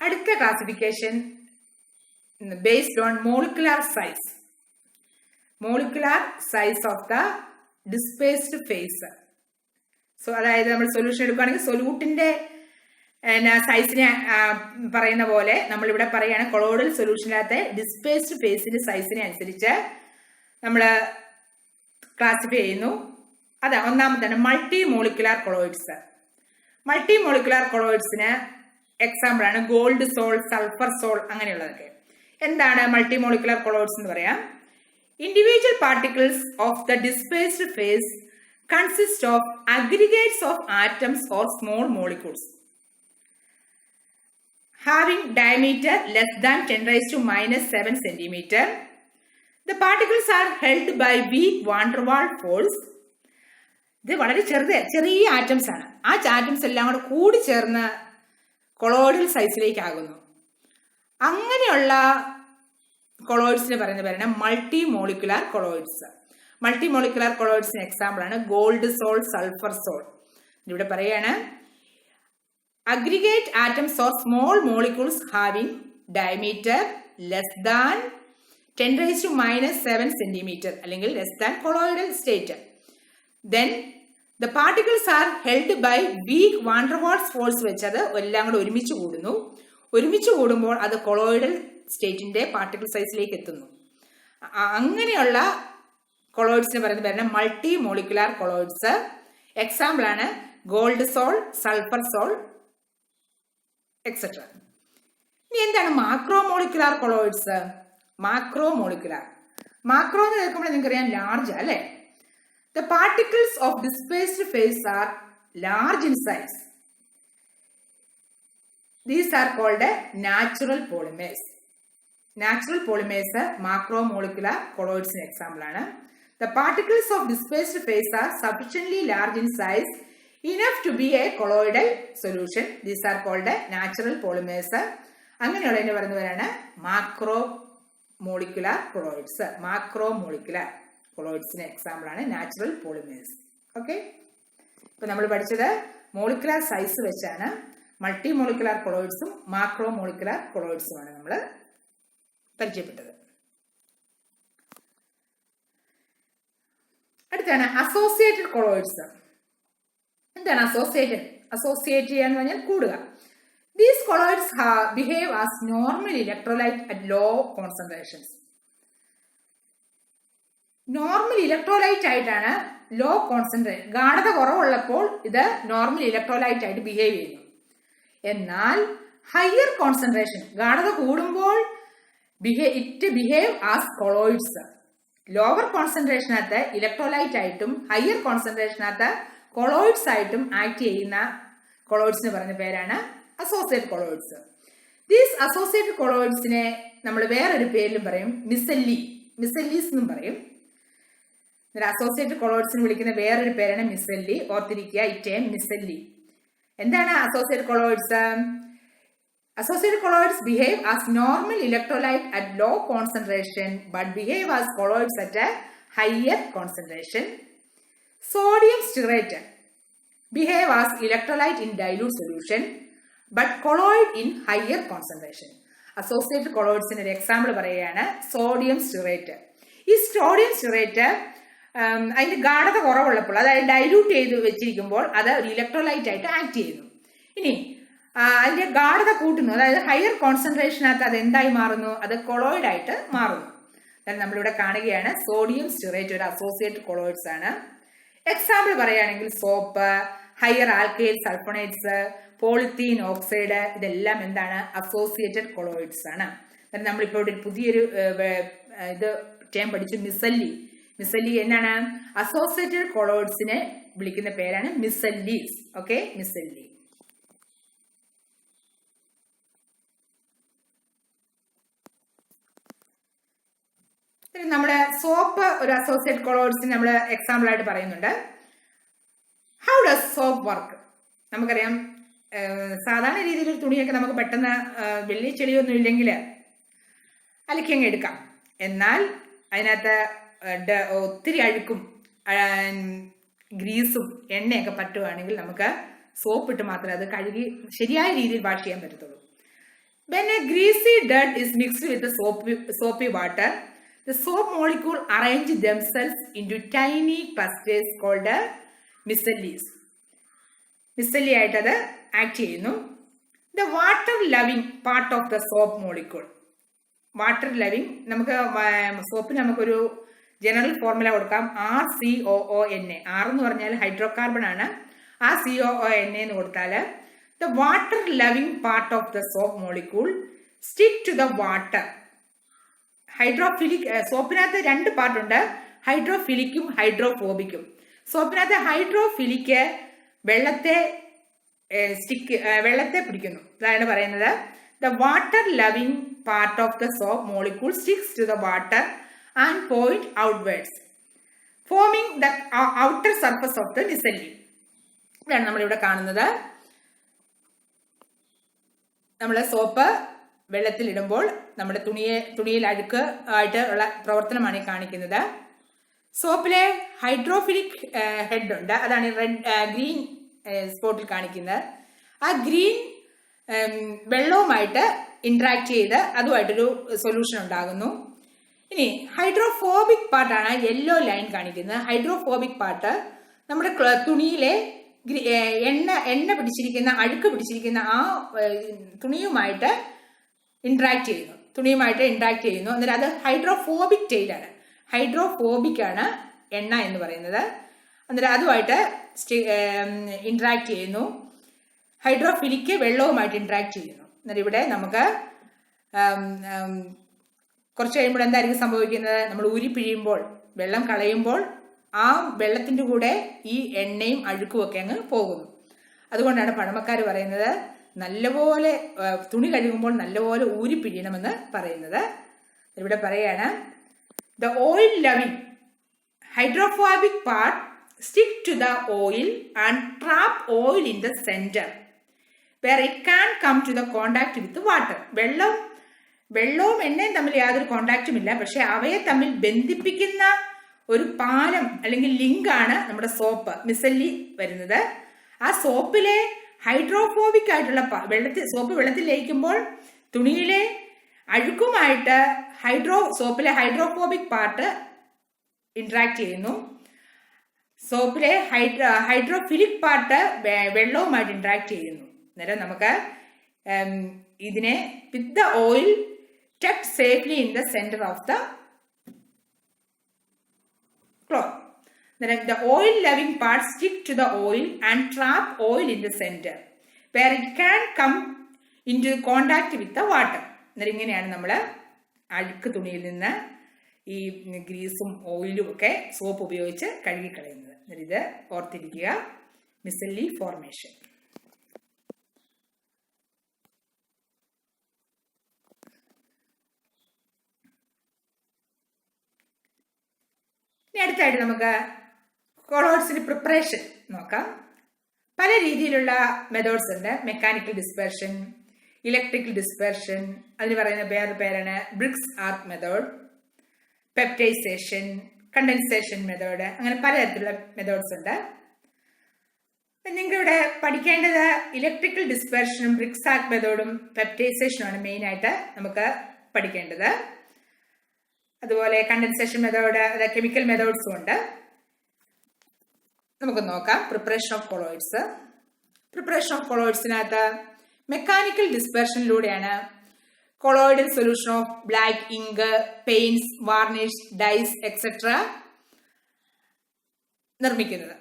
അടുത്ത classification based on molecular size. Molecular size of the dispersed phase. So അതായത് നമ്മൾ സൊല്യൂഷൻ എടുക്കുകയാണെങ്കിൽ സൊല്യൂട്ടിന്റെ സൈസിനെ പറയുന്ന പോലെ നമ്മളിവിടെ പറയുകയാണ് കൊളോയിഡൽ സൊല്യൂഷനകത്തെ ഡിസ്പേസ്ഡ് ഫേസിന്റെ സൈസിനെ അനുസരിച്ച് നമ്മൾ ക്ലാസിഫൈ ചെയ്യുന്നു. അതാ ഒന്നാമതാണ് multi molecular colloids. Multi molecular കൊളോയിഡ്സിന് എക്സാമ്പിൾ ആണ് ഗോൾഡ് സോൾ, സൾഫർ സോൾ, അങ്ങനെയുള്ളതൊക്കെ. എന്താണ് മൾട്ടി മോളിക്കുലാർ കൊളോയിഡ്സ് എന്ന് പറയാം? Individual particles of the dispersed phase consist of aggregates of atoms or small molecules having diameter less than 10⁻⁻⁷ centimeter. The particles are held by weak van der Waals force. ഇത് വളരെ ചെറിയ atoms ആണ്. ആ atoms എല്ലാം കൂടി ചേർന്ന് colloidal സൈസിലേക്ക് ആകുന്നു. അങ്ങനെയുള്ള കൊളോയിഡ്സിന് പറയുന്ന പേരാണ് multi molecular colloids. Multi molecular കൊളോയിഡ്സിന് എക്സാമ്പിൾ ആണ് ഗോൾഡ് സോൾ, സൾഫർ സോൾ. ഇവിടെ പറയാണ് aggregate atoms or small molecules having diameter less than 10⁻⁷ centimeter അല്ലെങ്കിൽ less than colloidal state. Then the particles are held by weak van der Waals force വെച്ച് അത് എല്ലാം കൂടെ ഒരുമിച്ച് കൂടുന്നു. ഒരുമിച്ച് കൂടുമ്പോൾ അത് കൊളോയിഡൽ സ്റ്റേറ്റിന്റെ പാർട്ടിക്കിൾ സൈസിലേക്ക് എത്തുന്നു. അങ്ങനെയുള്ള കൊളോയിഡ്സിന് പറയുന്ന പേരാണ് മൾട്ടി മോളിക്കുലാർ കൊളോയിഡ്സ്. എക്സാമ്പിൾ ആണ് gold sol, sulphur sol, etcetera. ഇനി എന്താണ് macro molecular colloids? Macro molecular, macro എന്ന് കേൾക്കുമ്പോൾ നിങ്ങൾക്കറിയാം ലാർജ് അല്ലെ. The particles of dispersed phase are large in size. These are called natural polymers. Natural polymers macro molecular കൊളോയിഡ്സിന് example ആണ്. The particles of dispersed phase are sufficiently large in size enough to be a colloidal solution. These are called natural polymers. അങ്ങനെയുള്ളതിനെ പറയുന്നവരാണ് macro molecular colloids. Macro molecular കൊളോയിഡ്സിന് example ആണ് natural polymers. Okay, ഇപ്പൊ നമ്മൾ പഠിച്ചത് molecular size വെച്ചാണ് multi molecular കൊളോയിഡ്സും macro molecular കൊളോയിഡ്സുമാണ് നമ്മൾ പരിചയപ്പെട്ടത്. അടുത്താണ് അസോസിയേറ്റഡ് കൊളോയിഡ്സ്. എന്താണ് അസോസിയേറ്റഡ്? അസോസിയേറ്റ് ചെയ്യാന്ന് പറഞ്ഞാൽ കൂടുക. These colloids behave as normal electrolyte at low concentrations. Normal electrolyte ആയിട്ടാണ് ലോ കോൺസെൻട്രേഷൻ, ഗാഢത കുറവുള്ളപ്പോൾ ഇത് നോർമൽ ഇലക്ട്രോലൈറ്റ് ആയിട്ട് ബിഹേവ് ചെയ്യുന്നു. എന്നാൽ ഹയർ കോൺസെൻട്രേഷൻ, ഗാഢത കൂടുമ്പോൾ it behave as colloids. Lower കോൺസെൻട്രേഷനകത്ത് ഇലക്ട്രോലൈറ്റ് ആയിട്ടും ഹയർ കോൺസെൻട്രേഷനകത്ത് കൊളോയിഡ്സ് ആയിട്ടും ആക്ട് ചെയ്യുന്ന കൊളോയിഡ്സിന് പറയുന്ന പേരാണ് അസോസിയേറ്റഡ് കൊളോയിഡ്സ്. ദീസ് അസോസിയേറ്റഡ് കൊളോയിഡ്സിനെ നമ്മൾ വേറൊരു പേരിലും പറയും, മിസെല്ലീസ് എന്നും പറയും. അസോസിയേറ്റഡ് കൊളോയിഡ്സിന് വിളിക്കുന്ന വേറൊരു പേരാണ് മിസെല്ലി. ഓർത്തിരിക്കുക, ഇറ്റേം മിസെല്ലി. എന്താണ് associated colloids? Associated colloids behave as normal electrolyte at low concentration but behave as colloids at a higher concentration. Sodium stearate behave as electrolyte in dilute solution but colloid in higher concentration. Associated colloids in an example പറയുകയാണ് sodium stearate. ഈ sodium stearate അതിന്റെ ഗാഢത കുറവുള്ളപ്പോൾ, അതായത് dilute ചെയ്ത് വെച്ചിരിക്കുമ്പോൾ അത് ഒരു electrolyte ആയിട്ട് act ചെയ്യുന്നു. ഇനി അതിന്റെ ഗാഢത കൂട്ടുന്നു, അതായത് ഹയർ കോൺസെൻട്രേഷനകത്ത് അത് എന്തായി മാറുന്നു? അത് കൊളോയിഡ് ആയിട്ട് മാറുന്നു. നമ്മളിവിടെ കാണുകയാണ് സോഡിയം സ്റ്റീറേറ്റ് ഒരു അസോസിയേറ്റഡ് കൊളോയിഡ്സ് ആണ്. എക്സാമ്പിൾ പറയുകയാണെങ്കിൽ soap, higher alkyl sulphonates, polythene oxide, ഇതെല്ലാം എന്താണ്? അസോസിയേറ്റഡ് കൊളോയിഡ്സ് ആണ്. നമ്മളിപ്പോൾ ഒരു പുതിയൊരു ഇത് ടേം പഠിച്ചു, മിസെല്ലി. മിസെല്ലി എന്താണ്? അസോസിയേറ്റഡ് കൊളോയിഡ്സിനെ വിളിക്കുന്ന പേരാണ് മിസെല്ലീസ്. ഓക്കെ, മിസെല്ലി. നമ്മുടെ സോപ്പ് ഒരു അസോസിയേറ്റ് കൊളോയിഡ്സിന് നമ്മൾ എക്സാമ്പിൾ ആയിട്ട് പറയുന്നുണ്ട്. How does soap work? നമുക്കറിയാം, സാധാരണ രീതിയിൽ ഒരു തുണിയൊക്കെ നമുക്ക് പെട്ടെന്ന് വലിയ ചെളിയൊന്നും ഇല്ലെങ്കിൽ അലക്കിയങ്ങ് എടുക്കാം. എന്നാൽ അതിനകത്ത് ഒത്തിരി അഴുക്കും ഗ്രീസും എണ്ണയൊക്കെ പറ്റുവാണെങ്കിൽ നമുക്ക് സോപ്പ് ഇട്ട് മാത്രമേ അത് കഴുകി ശരിയായ രീതിയിൽ വാഷ് ചെയ്യാൻ പറ്റത്തുള്ളൂ. When a greasy dirt is mixed with the soapy water, the soap molecule arrange themselves into tiny clusters called micellies. Micelli ആയിട്ട് അത് ആക്ട് ചെയ്യുന്നു. The water loving part of the soap molecule. Water loving, നമുക്ക് സോപ്പിന് നമുക്കൊരു general formula കൊടുക്കാം, RCOONA. R എന്ന് പറഞ്ഞാൽ hydro carbon ആണ്. ആ COONA എന്ന് കൊടുത്താൽ the water loving part of the soap molecule stick to the water. Hydrophilic, സോപ്പിനകത്ത് രണ്ട് പാർട്ടുണ്ട്, ഹൈഡ്രോഫിലിക്കും ഹൈഡ്രോഫോബിക്കും. സോപ്പിനകത്ത് ഹൈഡ്രോഫിലിക്ക് വെള്ളത്തെ പിടിക്കുന്നു. അതാണ് പറയുന്നത് the water loving part of the soap molecule sticks to the water and point outwards, forming the outer surface of the micelli. ഇതാണ് നമ്മളിവിടെ കാണുന്നത്. നമ്മൾ സോപ്പ് വെള്ളത്തിലിടുമ്പോൾ നമ്മുടെ തുണിയിൽ അഴുക്ക് ആയിട്ട് ഉള്ള പ്രവർത്തനമാണ് ഈ കാണിക്കുന്നത്. സോപ്പിലെ ഹൈഡ്രോഫിലിക് ഹെഡ് ഉണ്ട്, അതാണ് ഗ്രീൻ സ്പോട്ടിൽ കാണിക്കുന്നത്. ആ ഗ്രീൻ വെള്ളവുമായിട്ട് ഇന്ററാക്ട് ചെയ്ത് അതുമായിട്ടൊരു സൊല്യൂഷൻ ഉണ്ടാകുന്നു. ഇനി ഹൈഡ്രോഫോബിക് പാർട്ടാണ് യെല്ലോ ലൈൻ കാണിക്കുന്നത്. ഹൈഡ്രോഫോബിക് പാർട്ട് നമ്മുടെ തുണിയിലെ എണ്ണ പിടിച്ചിരിക്കുന്ന, അഴുക്ക് പിടിച്ചിരിക്കുന്ന ആ തുണിയുമായിട്ട് ഇന്ററാക്ട് ചെയ്യുന്നു. അന്നേരം അത് ഹൈഡ്രോഫോബിക് ടെയിലാണ്. ഹൈഡ്രോഫോബിക് ആണ് എണ്ണ എന്ന് പറയുന്നത്. അന്നേരം അതുമായിട്ട് ഇന്ററാക്ട് ചെയ്യുന്നു. ഹൈഡ്രോഫിലിക്ക് വെള്ളവുമായിട്ട് ഇന്ററാക്ട് ചെയ്യുന്നു. അന്നേരം ഇവിടെ നമുക്ക് കുറച്ച് കഴിയുമ്പോൾ എന്തായിരിക്കും സംഭവിക്കുന്നത്? നമ്മൾ ഊരി പിഴിയുമ്പോൾ, വെള്ളം കളയുമ്പോൾ ആ വെള്ളത്തിൻ്റെ കൂടെ ഈ എണ്ണയും അഴുക്കും ഒക്കെ അങ്ങ് പോകുന്നു. അതുകൊണ്ടാണ് പഴമക്കാർ പറയുന്നത് നല്ലപോലെ തുണി കഴുകുമ്പോൾ നല്ലപോലെ ഊരി പിഴിയണമെന്ന് പറയുന്നത്. ഇവിടെ പറയാണ് the oil loving hydrophobic part stick to the oil and trap oil in the center where it can come to the contact with water. വെള്ളവും എണ്ണയും തമ്മിൽ യാതൊരു കോണ്ടാക്റ്റും ഇല്ല, പക്ഷെ അവയെ തമ്മിൽ ബന്ധിപ്പിക്കുന്ന ഒരു പാലം അല്ലെങ്കിൽ ലിങ്ക് ആണ് നമ്മുടെ സോപ്പ് മിസല്ലി വരുന്നത്. ആ സോപ്പിലെ ഹൈഡ്രോഫോബിക് ആയിട്ടുള്ള സോപ്പ് വെള്ളത്തിൽ ലയിക്കുമ്പോൾ തുണിയിലെ അഴുക്കുമായിട്ട് സോപ്പിലെ ഹൈഡ്രോഫോബിക് പാർട്ട് ഇന്ററാക്ട് ചെയ്യുന്നു. സോപ്പിലെ ഹൈഡ്രോഫിലിക് പാർട്ട് വെള്ളവുമായിട്ട് ഇന്ററാക്ട് ചെയ്യുന്നു. അന്നേരം നമുക്ക് ഇതിനെ with the oil tucked safely in the centre of the cloth. Then the oil loving part stick to the oil and trap oil in the center where it can come into contact with the water. ഇങ്ങനെയാണ് നമ്മൾ അഴുക്ക് തുണിയിൽ നിന്ന് ഈ ഗ്രീസും ഓയിലും ഒക്കെ soap ഉപയോഗിച്ച് കഴുകിക്കളയുന്നത്. ഇത് ഓർത്തിരിക്കുക, മിസല്ലി ഫോർമേഷൻ. അടുത്തായിട്ട് നമുക്ക് കൊളോയിഡ്സിന്റെ പ്രിപ്പറേഷൻ നോക്കാം. പല രീതിയിലുള്ള മെത്തേഡ്സ് ഉണ്ട്. മെക്കാനിക്കൽ ഡിസ്പെർഷൻ, ഇലക്ട്രിക്കൽ ഡിസ്പെർഷൻ, അതിന് പറയുന്ന വേറെ പേരാണ് ബ്രിക്സ് ആർക്ക് മെത്തേഡ്, പെപ്റ്റൈസേഷൻ, കണ്ടൻസേഷൻ മെത്തേഡ്, അങ്ങനെ പലതരത്തിലുള്ള മെത്തേഡ്സ് ഉണ്ട്. നിങ്ങൾക്ക് ഇവിടെ പഠിക്കേണ്ടത് ഇലക്ട്രിക്കൽ ഡിസ്പെർഷനും ബ്രിക്സ് ആർക്ക് മെത്തേഡും പെപ്റ്റൈസേഷനുമാണ് മെയിനായിട്ട് നമുക്ക് പഠിക്കേണ്ടത്. അതുപോലെ കണ്ടൻസേഷൻ മെത്തേഡ്, അത് കെമിക്കൽ മെത്തേഡ്സും ഉണ്ട്. നമുക്ക് നോക്കാം preparation of colloids. Preparation of കൊളോയിഡ്സിനകത്ത് മെക്കാനിക്കൽ ഡിസ്പെർഷനിലൂടെയാണ് colloidal solution of black ink, paints, varnish, dyes etcetera നിർമ്മിക്കുന്നത്.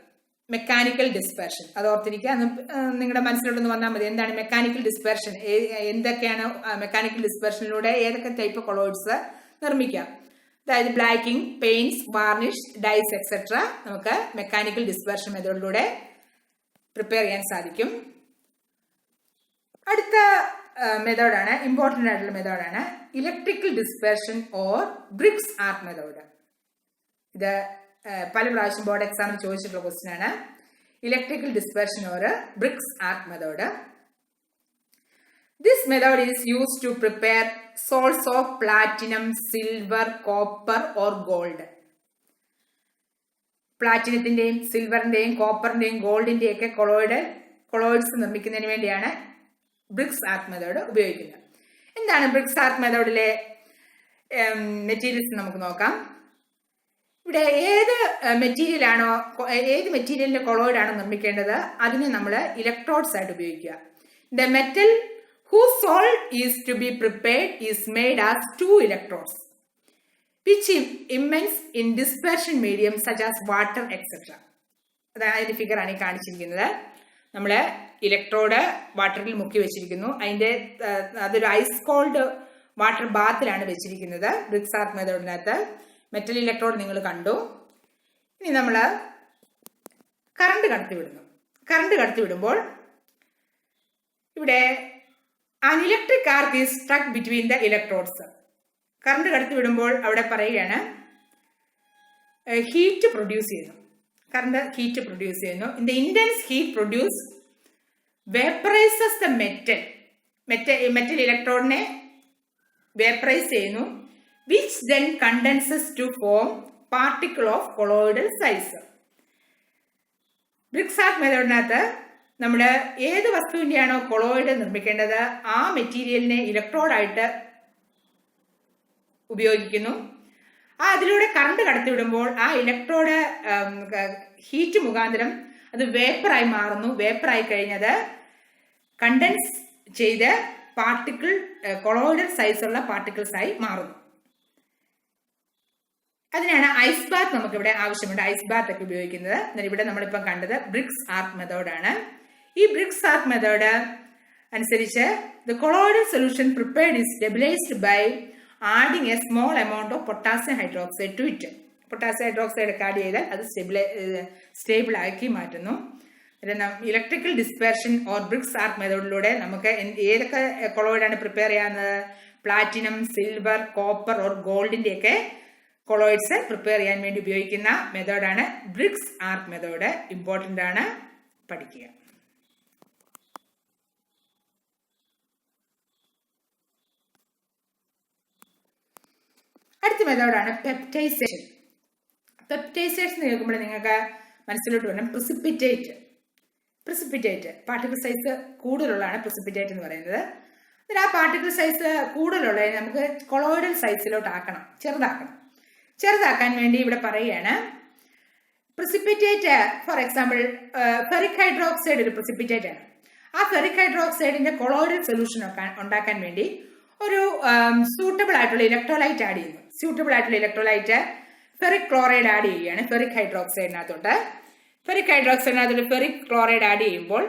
മെക്കാനിക്കൽ ഡിസ്പെർഷൻ അത് ഓർത്തിരിക്കുക, നിങ്ങളുടെ മനസ്സിലോട്ടൊന്ന് വന്നാൽ മതി. എന്താണ് മെക്കാനിക്കൽ ഡിസ്പെർഷൻ, എന്തൊക്കെയാണ് മെക്കാനിക്കൽ ഡിസ്പെർഷനിലൂടെ ഏതൊക്കെ ടൈപ്പ് കൊളോയിഡ്സ് നിർമ്മിക്കാം? അതായത് black ink, paints, varnish, dyes etcetera നമുക്ക് മെക്കാനിക്കൽ ഡിസ്പെർഷൻ മെത്തേഡിലൂടെ പ്രിപ്പയർ ചെയ്യാൻ സാധിക്കും. അടുത്ത മെത്തേഡാണ്, ഇമ്പോർട്ടൻ്റ് ആയിട്ടുള്ള മെത്തേഡാണ് electrical dispersion or Bredig's arc method. ഇത് പല പ്രാവശ്യം ബോർഡ് എക്സാമിൽ ചോദിച്ചിട്ടുള്ള ക്വസ്റ്റ്യൻ ആണ്. Electrical dispersion or Bredig's arc method. This method is used to prepare salts of platinum, silver, copper or gold. പ്ലാറ്റിനത്തിന്റെയും സിൽവറിന്റെയും കോപ്പറിന്റെയും ഗോൾഡിന്റെയും ഒക്കെ കൊളോയിഡ്സ് നിർമ്മിക്കുന്നതിന് വേണ്ടിയാണ് ബ്രിക്സ് ആർട്ട് മെത്തേഡ് ഉപയോഗിക്കുന്നത്. എന്താണ് ബ്രിക്സ് ആർട്ട് മെത്തേഡിലെ മെറ്റീരിയൽസ് നമുക്ക് നോക്കാം. ഇവിടെ ഏത് മെറ്റീരിയലിന്റെ കൊളോയിഡ് ആണ് നിർമ്മിക്കേണ്ടത് അതിനെ നമ്മൾ ഇലക്ട്രോഡ്സ് ആയിട്ട് ഉപയോഗിക്കുക. The metal whose salt is to be prepared is made as 2 electrodes which immerse in dispersion medium such as water etc. അതായത് ഫിഗർ ആണ് ഈ കാണിച്ചിരിക്കുന്നത്. നമ്മൾ ഇലക്ട്രോഡ് വാട്ടറിൽ മുക്കി വെച്ചിരിക്കുന്നു. അതൊരു ഐസ് കോൾഡ് വാട്ടർ ബാത്തിലാണ് വെച്ചിരിക്കുന്നത്. ബ്രിക്സ് ആർട്ട് മെത്തേഡിനകത്ത് മെറ്റൽ ഇലക്ട്രോഡ് നിങ്ങൾ കണ്ടു. ഇനി നമ്മൾ കറണ്ട് കടത്തിവിടുന്നു. കറണ്ട് കടത്തിവിടുമ്പോൾ ഇവിടെ an electric arc is stuck between the electrodes. Current കടത്തിവിടുമ്പോൾ അവിടെ പറയുകയാണ് ഹീറ്റ് പ്രൊഡ്യൂസ് ചെയ്യുന്നു. കറണ്ട് ഹീറ്റ് പ്രൊഡ്യൂസ് ചെയ്യുന്നു. In the intense heat produce vaporises the metal ഇലക്ട്രോഡിനെ വേപ്പറൈസ് ചെയ്യുന്നു. Which then condenses to form particle of colloidal size. Bredig's arc മെത്തേഡിനകത്ത് നമ്മൾ ഏത് വസ്തുവിൻ്റെയാണോ കൊളോയിഡ് നിർമ്മിക്കേണ്ടത് ആ മെറ്റീരിയലിനെ ഇലക്ട്രോഡായിട്ട് ഉപയോഗിക്കുന്നു. അതിലൂടെ കറണ്ട് കടത്തിവിടുമ്പോൾ ആ ഇലക്ട്രോഡ് ഹീറ്റ് മുഖാന്തരം അത് വേപ്പറായി മാറുന്നു. വേപ്പറായി കഴിഞ്ഞത് കണ്ടൻസ് ചെയ്ത് പാർട്ടിക്കിൾ കൊളോയിഡൽ സൈസുള്ള പാർട്ടിക്കിൾസായി മാറുന്നു. അതിനാണ് ഐസ് ബാത്ത് നമുക്കിവിടെ ആവശ്യമുണ്ട്. ഐസ് ബാത്ത് ഒക്കെ ഉപയോഗിക്കുന്നത്. എന്നാൽ ഇവിടെ നമ്മളിപ്പം കണ്ടത് ബ്രിക്സ് ആർട്ട് മെത്തേഡാണ്. ഈ ബ്രിക്സ് ആർട്ട് മെത്തേഡ് അനുസരിച്ച് the colloidal solution prepared is stabilised by adding a small amount of potassium hydroxide to it. Potassium hydroxide ഒക്കെ ആഡ് ചെയ്താൽ അത് സ്റ്റേബിൾ ആക്കി മാറ്റുന്നു. Electrical dispersion or Bredig's arc മെത്തേഡിലൂടെ നമുക്ക് ഏതൊക്കെ കൊളോയിഡാണ് പ്രിപ്പയർ ചെയ്യാവുന്നത്? പ്ലാറ്റിനം, സിൽവർ, കോപ്പർ ഓർ ഗോൾഡിന്റെയൊക്കെ കൊളോയിഡ്സ് പ്രിപ്പയർ ചെയ്യാൻ വേണ്ടി ഉപയോഗിക്കുന്ന മെത്തേഡാണ് ബ്രിക്സ് ആർട്ട് മെത്തേഡ്. ഇമ്പോർട്ടൻ്റ് ആണ്, പഠിക്കുക. അടുത്ത മെത്തേഡാണ് പെപ്റ്റൈസേഷൻ. പെപ്റ്റൈസേഷൻ കേൾക്കുമ്പോൾ നിങ്ങൾക്ക് മനസ്സിലോട്ട് വരണം പ്രിസിപ്പിറ്റേറ്റ് പാർട്ടിക്കിൾ സൈസ് കൂടുതലുള്ളതാണ് പ്രിസിപ്പിറ്റേറ്റ് എന്ന് പറയുന്നത്. അതിൽ ആ പാർട്ടിക്കിൾ സൈസ് കൂടുതലുള്ളതിനെ നമുക്ക് കൊളോയിഡൽ സൈസിലോട്ട് ആക്കണം, ചെറുതാക്കാൻ വേണ്ടി ഇവിടെ പറയുകയാണ് precipitate. For example ferric hydroxide ഒരു പ്രിസിപ്പിറ്റേറ്റ് ആണ്. ആ ഫെറിക് ഹൈഡ്രോക്സൈഡിന്റെ കൊളോയിഡൽ സൊല്യൂഷൻ ഉണ്ടാക്കാൻ വേണ്ടി ഒരു സൂട്ടബിൾ ആയിട്ടുള്ള ഇലക്ട്രോലൈറ്റ് ആഡ് ചെയ്യുന്നു. സ്യൂട്ടബിൾ ആയിട്ടുള്ള ഇലക്ട്രോലൈറ്റ് ഫെറിക് ക്ലോറൈഡ് ആഡ് ചെയ്യുകയാണ് ഫെറിക് ഹൈഡ്രോക്സൈഡിനകത്തോട്ട്. ഫെറിക് ഫെറിക് ക്ലോറൈഡ് ആഡ് ചെയ്യുമ്പോൾ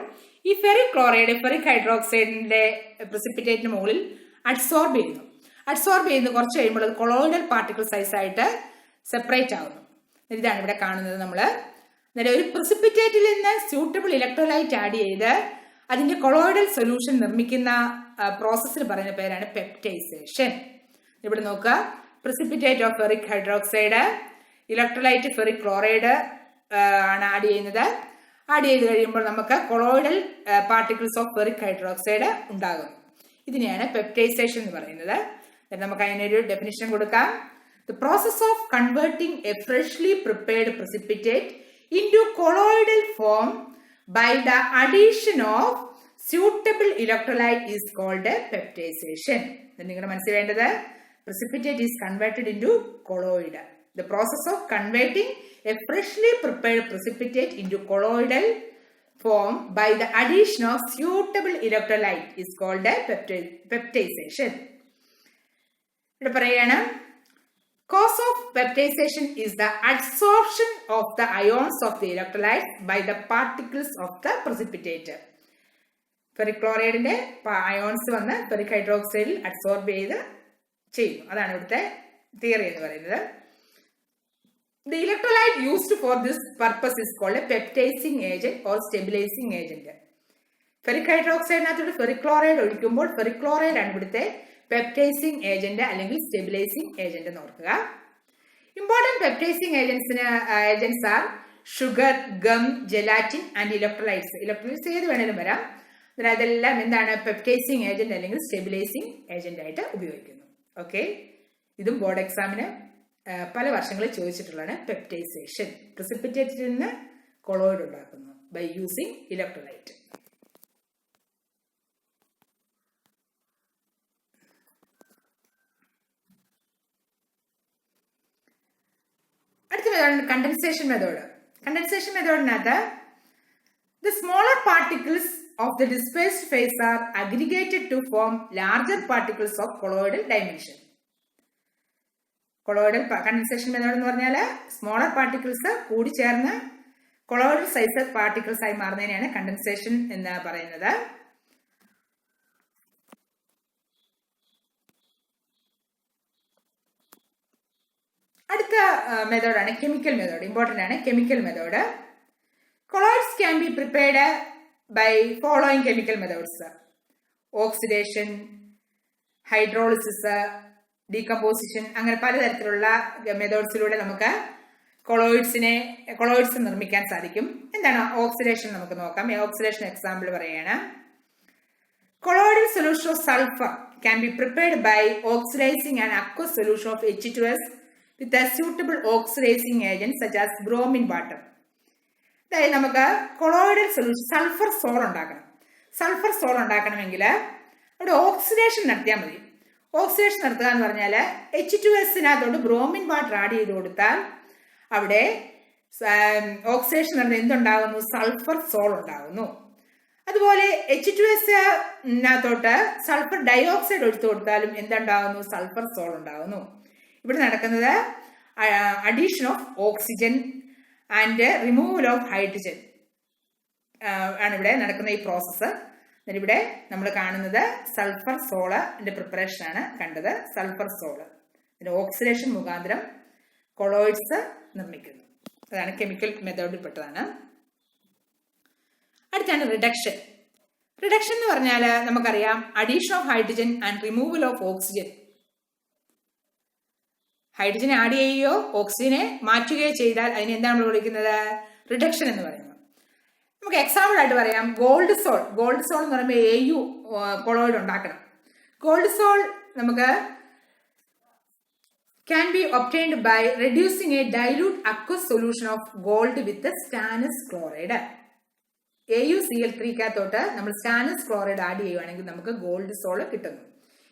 ഈ ഫെറിക് ക്ലോറൈഡ് ഫെറിക് ഹൈഡ്രോക്സൈഡിന്റെ പ്രിസിപ്പിറ്റേറ്റിന് മുകളിൽ അഡ്സോർബ് ചെയ്യുന്നു. കുറച്ച് കഴിയുമ്പോൾ അത് കൊളോയിഡൽ പാർട്ടിക്കിൾ സൈസായിട്ട് സെപ്പറേറ്റ് ആകുന്നു. ഇതാണ് ഇവിടെ കാണുന്നത്. നമ്മൾ ഒരു പ്രിസിപ്പിറ്റേറ്റിൽ നിന്ന് സ്യൂട്ടബിൾ ഇലക്ട്രോലൈറ്റ് ആഡ് ചെയ്ത് അതിന്റെ കൊളോയിഡൽ സൊല്യൂഷൻ നിർമ്മിക്കുന്ന പ്രോസസ്സിന് പറയുന്ന പേരാണ് പെപ്റ്റൈസേഷൻ. ഇവിടെ നോക്കുക, precipitate of ferric hydroxide, electrolyte ferric chloride ആണ് ആഡ് ചെയ്യുന്നത്. ആഡ് ചെയ്ത് കഴിയുമ്പോൾ നമുക്ക് colloidal particles of ferric hydroxide ഉണ്ടാകും. ഇതിനെയാണ് പെപ്റ്റൈസേഷൻ എന്ന് പറയുന്നത്. നമുക്ക് അതിനൊരു ഡെഫിനിഷൻ കൊടുക്കാം. The process of converting a freshly prepared precipitate into colloidal form by the addition of suitable electrolyte is called a peptization. നിങ്ങളുടെ മനസ്സിൽ വേണ്ടത് precipitate is converted into colloid. The process of converting a freshly prepared precipitate into colloidal form by the addition of suitable electrolyte is called a peptization. ഇവിടെ പറയാണ് cause of peptization is the adsorption of the ions of the electrolytes by the particles of the precipitate. Ferric ക്ലോറൈഡിന്റെ ions വന്ന് ferric ഹൈഡ്രോക്സൈഡിൽ adsorb ചെയ്യുന്നു. അതാണ് ഇവിടുത്തെ theory എന്ന് പറയുന്നത്. The electrolyte used for this purpose is called a peptizing agent or stabilizing agent. Ferric ഹൈഡ്രോക്സൈഡിനകത്തോട് ferric chloride ഒഴിക്കുമ്പോൾ ഫെറിക് ക്ലോറൈഡ് ആണ് ഇവിടുത്തെ പെപ്റ്റൈസിങ് ഏജന്റ് അല്ലെങ്കിൽ സ്റ്റെബിലൈസിങ് ഏജന്റ് എന്ന് ഓർക്കുക. Important peptising agents are sugar, gum, gelatin and electrolytes. Electrolytes ഏത് വേണേലും വരാം. അതെല്ലാം എന്താണ്? പെപ്റ്റൈസിങ് ഏജന്റ് അല്ലെങ്കിൽ സ്റ്റെബിലൈസിങ് ഏജന്റ് ആയിട്ട് ഉപയോഗിക്കുന്നു. ഓക്കെ, ഇതും ബോർഡ് എക്സാമിന് പല വർഷങ്ങളിൽ ചോദിച്ചിട്ടുള്ളതാണ്. പെപ്റ്റൈസേഷൻ, പ്രിസിപ്പിറ്റേറ്റിൽ നിന്ന് കൊളോയിഡ് ഉണ്ടാക്കുന്നു ബൈ യൂസിങ് ഇലക്ട്രോലൈറ്റ്. അടുത്ത മെത്തേഡ് കണ്ടൻസേഷൻ മെത്തേഡ്. കണ്ടൻസേഷൻ മെത്തേഡിനകത്ത് the smaller particles of the dispersed phase are aggregated to form larger particles of colloidal dimension. Colloidal condensation method എന്ന് പറഞ്ഞാൽ സ്മോളർ പാർട്ടിക്കിൾസ് കൂടി ചേർന്ന് കൊളോയിഡൽ സൈസ് പാർട്ടിക്കിൾസ് ആയി മാറുന്നതിനെയാണ് condensation എന്ന് പറയുന്നത്. അടുത്ത മെത്തേഡാണ് കെമിക്കൽ മെത്തേഡ്. ഇമ്പോർട്ടന്റ് ആണ് chemical method. Colloids can be prepared by following chemical methods: oxidation, hydrolysis, decomposition. അങ്ങനെ പലതരത്തിലുള്ള മെത്തേഡ്സിലൂടെ നമുക്ക് കൊളോയിഡ്സ് നിർമ്മിക്കാൻ സാധിക്കും. എന്താണ് ഓക്സിഡേഷൻ? നമുക്ക് നോക്കാം. ഓക്സിഡേഷൻ എക്സാമ്പിൾ പറയാണ്. Colloidal solution of sulfur can be prepared by oxidizing an aqueous solution of H2S with a suitable oxidizing agent such as bromine water. അതായത് നമുക്ക് കൊളോയിഡൽ സൊല്യൂഷൻ സൾഫർ സോൾ ഉണ്ടാക്കണം. Sulphur soul ഉണ്ടാക്കണമെങ്കിൽ അവിടെ oxidation നടത്തിയാൽ മതി. Oxidation നടത്തുക എന്ന് പറഞ്ഞാൽ H2S ബ്രോമിൻ വാട്ടർ ആഡ് ചെയ്ത് കൊടുത്താൽ അവിടെ ഓക്സിഡേഷൻ നടന്ന് എന്തുണ്ടാകുന്നു? സൾഫർ സോൾ ഉണ്ടാകുന്നു. അതുപോലെ H2S സൾഫർ ഡയോക്സൈഡ് ഒഴിച്ചു കൊടുത്താലും എന്തുണ്ടാകുന്നു? സൾഫർ സോൾ ഉണ്ടാകുന്നു. ഇവിടെ നടക്കുന്നത് addition of oxygen and removal of hydrogen ആണ് ഇവിടെ നടക്കുന്ന ഈ പ്രോസസ്സ്. ഇവിടെ നമ്മൾ കാണുന്നത് സൾഫർ സോളിന്റെ പ്രിപ്പറേഷൻ ആണ് കണ്ടത്. സൾഫർ സോള് ഇതിന്റെ ഓക്സിഡേഷൻ മുഖാന്തരം കൊളോയിഡ്സ് നിർമ്മിക്കുന്നു. അതാണ് കെമിക്കൽ മെത്തേഡിൽ പെട്ടതാണ്. അടുത്താണ് റിഡക്ഷൻ. റിഡക്ഷൻ എന്ന് പറഞ്ഞാൽ നമുക്കറിയാം addition of hydrogen and removal of oxygen. ഹൈഡ്രജനെ ആഡ് ചെയ്യുകയോ ഓക്സിജനെ മാറ്റുകയോ ചെയ്താൽ അതിന് എന്താണ് നമ്മൾ വിളിക്കുന്നത്? റിഡക്ഷൻ എന്ന് പറയുന്നത്. നമുക്ക് എക്സാമ്പിൾ ആയിട്ട് പറയാം ഗോൾഡ് സോൾ. ഗോൾഡ് സോൾ എന്ന് പറയുമ്പോൾ AU കൊളോയിഡ് ഉണ്ടാക്കണം. ഗോൾഡ് സോൾ നമുക്ക് can be obtained by reducing a dilute aqueous solution of gold with stannous chloride. AuCl3 നമ്മൾ stannous chloride ആഡ് ചെയ്യുകയാണെങ്കിൽ നമുക്ക് ഗോൾഡ് സോൾ കിട്ടുന്നു.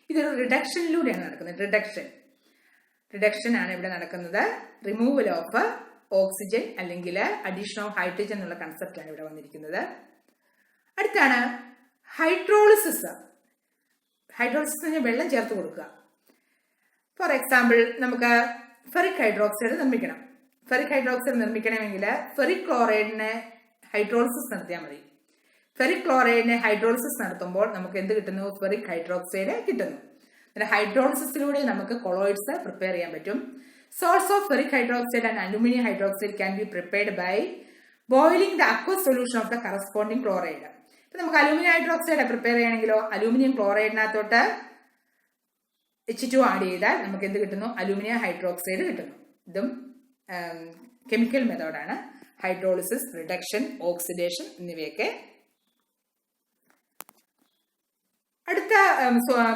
ഇതൊരു റിഡക്ഷനിലൂടെയാണ് നടക്കുന്നത്. റിഡക്ഷൻ ആണ് ഇവിടെ നടക്കുന്നത്. റിമൂവൽ ഓഫ് ഓക്സിജൻ അല്ലെങ്കിൽ അഡീഷൻ ഓഫ് ഹൈഡ്രജൻ എന്നുള്ള കൺസെപ്റ്റ് ആണ് ഇവിടെ വന്നിരിക്കുന്നത്. അടുത്താണ് ഹൈഡ്രോളിസിസ്. ഹൈഡ്രോളിസിസ് വെള്ളം ചേർത്ത് കൊടുക്കുക. ഫോർ എക്സാമ്പിൾ നമുക്ക് ഫെറിക് ഹൈഡ്രോക്സൈഡ് നിർമ്മിക്കണം. ഫെറിക് ഹൈഡ്രോക്സൈഡ് നിർമ്മിക്കണമെങ്കിൽ ഫെറിക് ക്ലോറൈഡിനെ ഹൈഡ്രോളിസിസ് നടത്തിയാൽ മതി. ഫെറിക് ക്ലോറൈഡിനെ ഹൈഡ്രോളിസിസ് നടത്തുമ്പോൾ നമുക്ക് എന്ത് കിട്ടുന്നു? ഫെറിക് ഹൈഡ്രോക്സൈഡ് കിട്ടുന്നു. ഹൈഡ്രോളിസിസിലൂടെ നമുക്ക് കൊളോയിഡ്സ് പ്രിപ്പയർ ചെയ്യാൻ പറ്റും. Sols of ferric hydroxide and aluminium hydroxide can be prepared by boiling the aqueous solution of the corresponding chloride. ഇപ്പൊ നമുക്ക് അലുമിനിയം ഹൈഡ്രോക്സൈഡ് പ്രിപ്പയർ ചെയ്യണമെങ്കിലോ അലുമിനിയം ക്ലോറൈഡിനകത്തോട്ട് H2 ആഡ് ചെയ്താൽ നമുക്ക് എന്ത് കിട്ടുന്നു? അലുമിനിയം ഹൈഡ്രോക്സൈഡ് കിട്ടുന്നു. ഇതും കെമിക്കൽ മെത്തേഡാണ്. ഹൈഡ്രോളിസിസ്, റിഡക്ഷൻ, ഓക്സിഡേഷൻ എന്നിവയൊക്കെ. അടുത്ത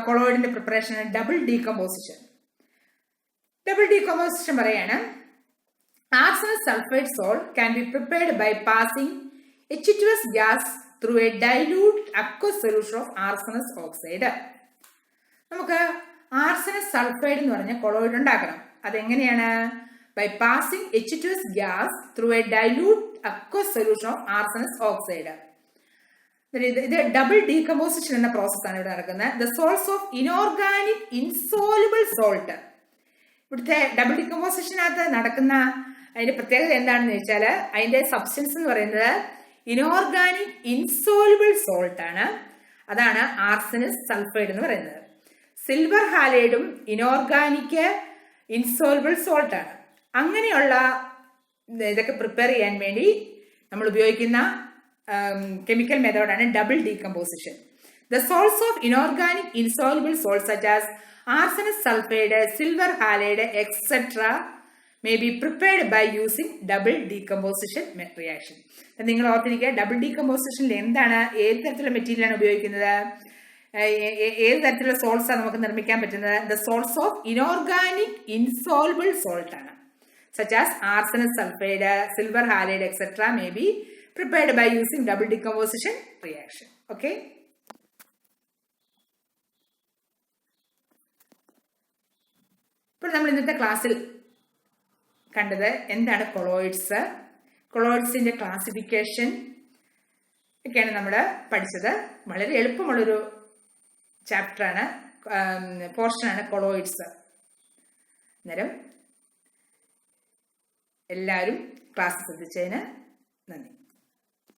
കൊളോയിഡിന്റെ preparation double decomposition. Double decomposition പറയാണ് arsenious sulphide sol can be prepared by passing H2S gas through a dilute aqueous solution of arsenious oxide. നമുക്ക് ആർസനസ് സൾഫൈഡ് എന്ന് പറഞ്ഞ കൊളോയിഡ് ഉണ്ടാക്കണം. അതെങ്ങനെയാണ്? By passing H2S gas through a dilute aqueous solution of arsenious oxide. ഇത് double decomposition എന്ന പ്രോസസ്സാണ് ഇവിടെ നടക്കുന്നത്. The sols of inorganic insoluble salt. ഇവിടുത്തെ ഡബിൾ ഡീകമ്പോസിഷനകത്ത് നടക്കുന്ന അതിന്റെ പ്രത്യേകത എന്താണെന്ന് വെച്ചാൽ അതിന്റെ സബ്സ്റ്റൻസ് എന്ന് പറയുന്നത് ഇനോർഗാനിക് ഇൻസോലുബിൾ സോൾട്ട് ആണ്. അതാണ് ആർസനസ് സൾഫൈഡ് എന്ന് പറയുന്നത്. സിൽവർ ഹാലൈഡും ഇനോർഗാനിക് ഇൻസോലുബിൾ സോൾട്ട് ആണ്. അങ്ങനെയുള്ള ഇതൊക്കെ പ്രിപ്പയർ ചെയ്യാൻ വേണ്ടി നമ്മൾ ഉപയോഗിക്കുന്ന chemical method ആണ് double decomposition. The salts of inorganic insoluble salts such as arsenic sulfide, silver halide, etc. may be prepared by using double decomposition reaction. നിങ്ങൾ ഓർത്തിരിക്കുക, ഡബിൾ ഡീകമ്പോസിഷനിൽ എന്താണ്, ഏത് തരത്തിലുള്ള മെറ്റീരിയലാണ് ഉപയോഗിക്കുന്നത്, ഏത് തരത്തിലുള്ള സോൾട്ട്സ് ആണ് നമുക്ക് നിർമ്മിക്കാൻ പറ്റുന്നത്? The salts of inorganic insoluble salt ആണ്. such as arsenic sulfide, silver halide, etc. may be prepared by using double decomposition reaction. Okay. ഇപ്പോൾ നമ്മൾ ഇന്നത്തെ ക്ലാസ്സിൽ കണ്ടത് എന്താണ് കൊളോയിഡ്സ്, കൊളോയിഡ്സിന്റെ ക്ലാസിഫിക്കേഷൻ ഒക്കെയാണ് നമ്മൾ പഠിച്ചത്. വളരെ എളുപ്പമുള്ളൊരു ചാപ്റ്ററാണ്, പോർഷനാണ് കൊളോയിഡ്സ്. അന്നേരം എല്ലാവരും ക്ലാസ് ശ്രദ്ധിച്ചതിന് നന്ദി.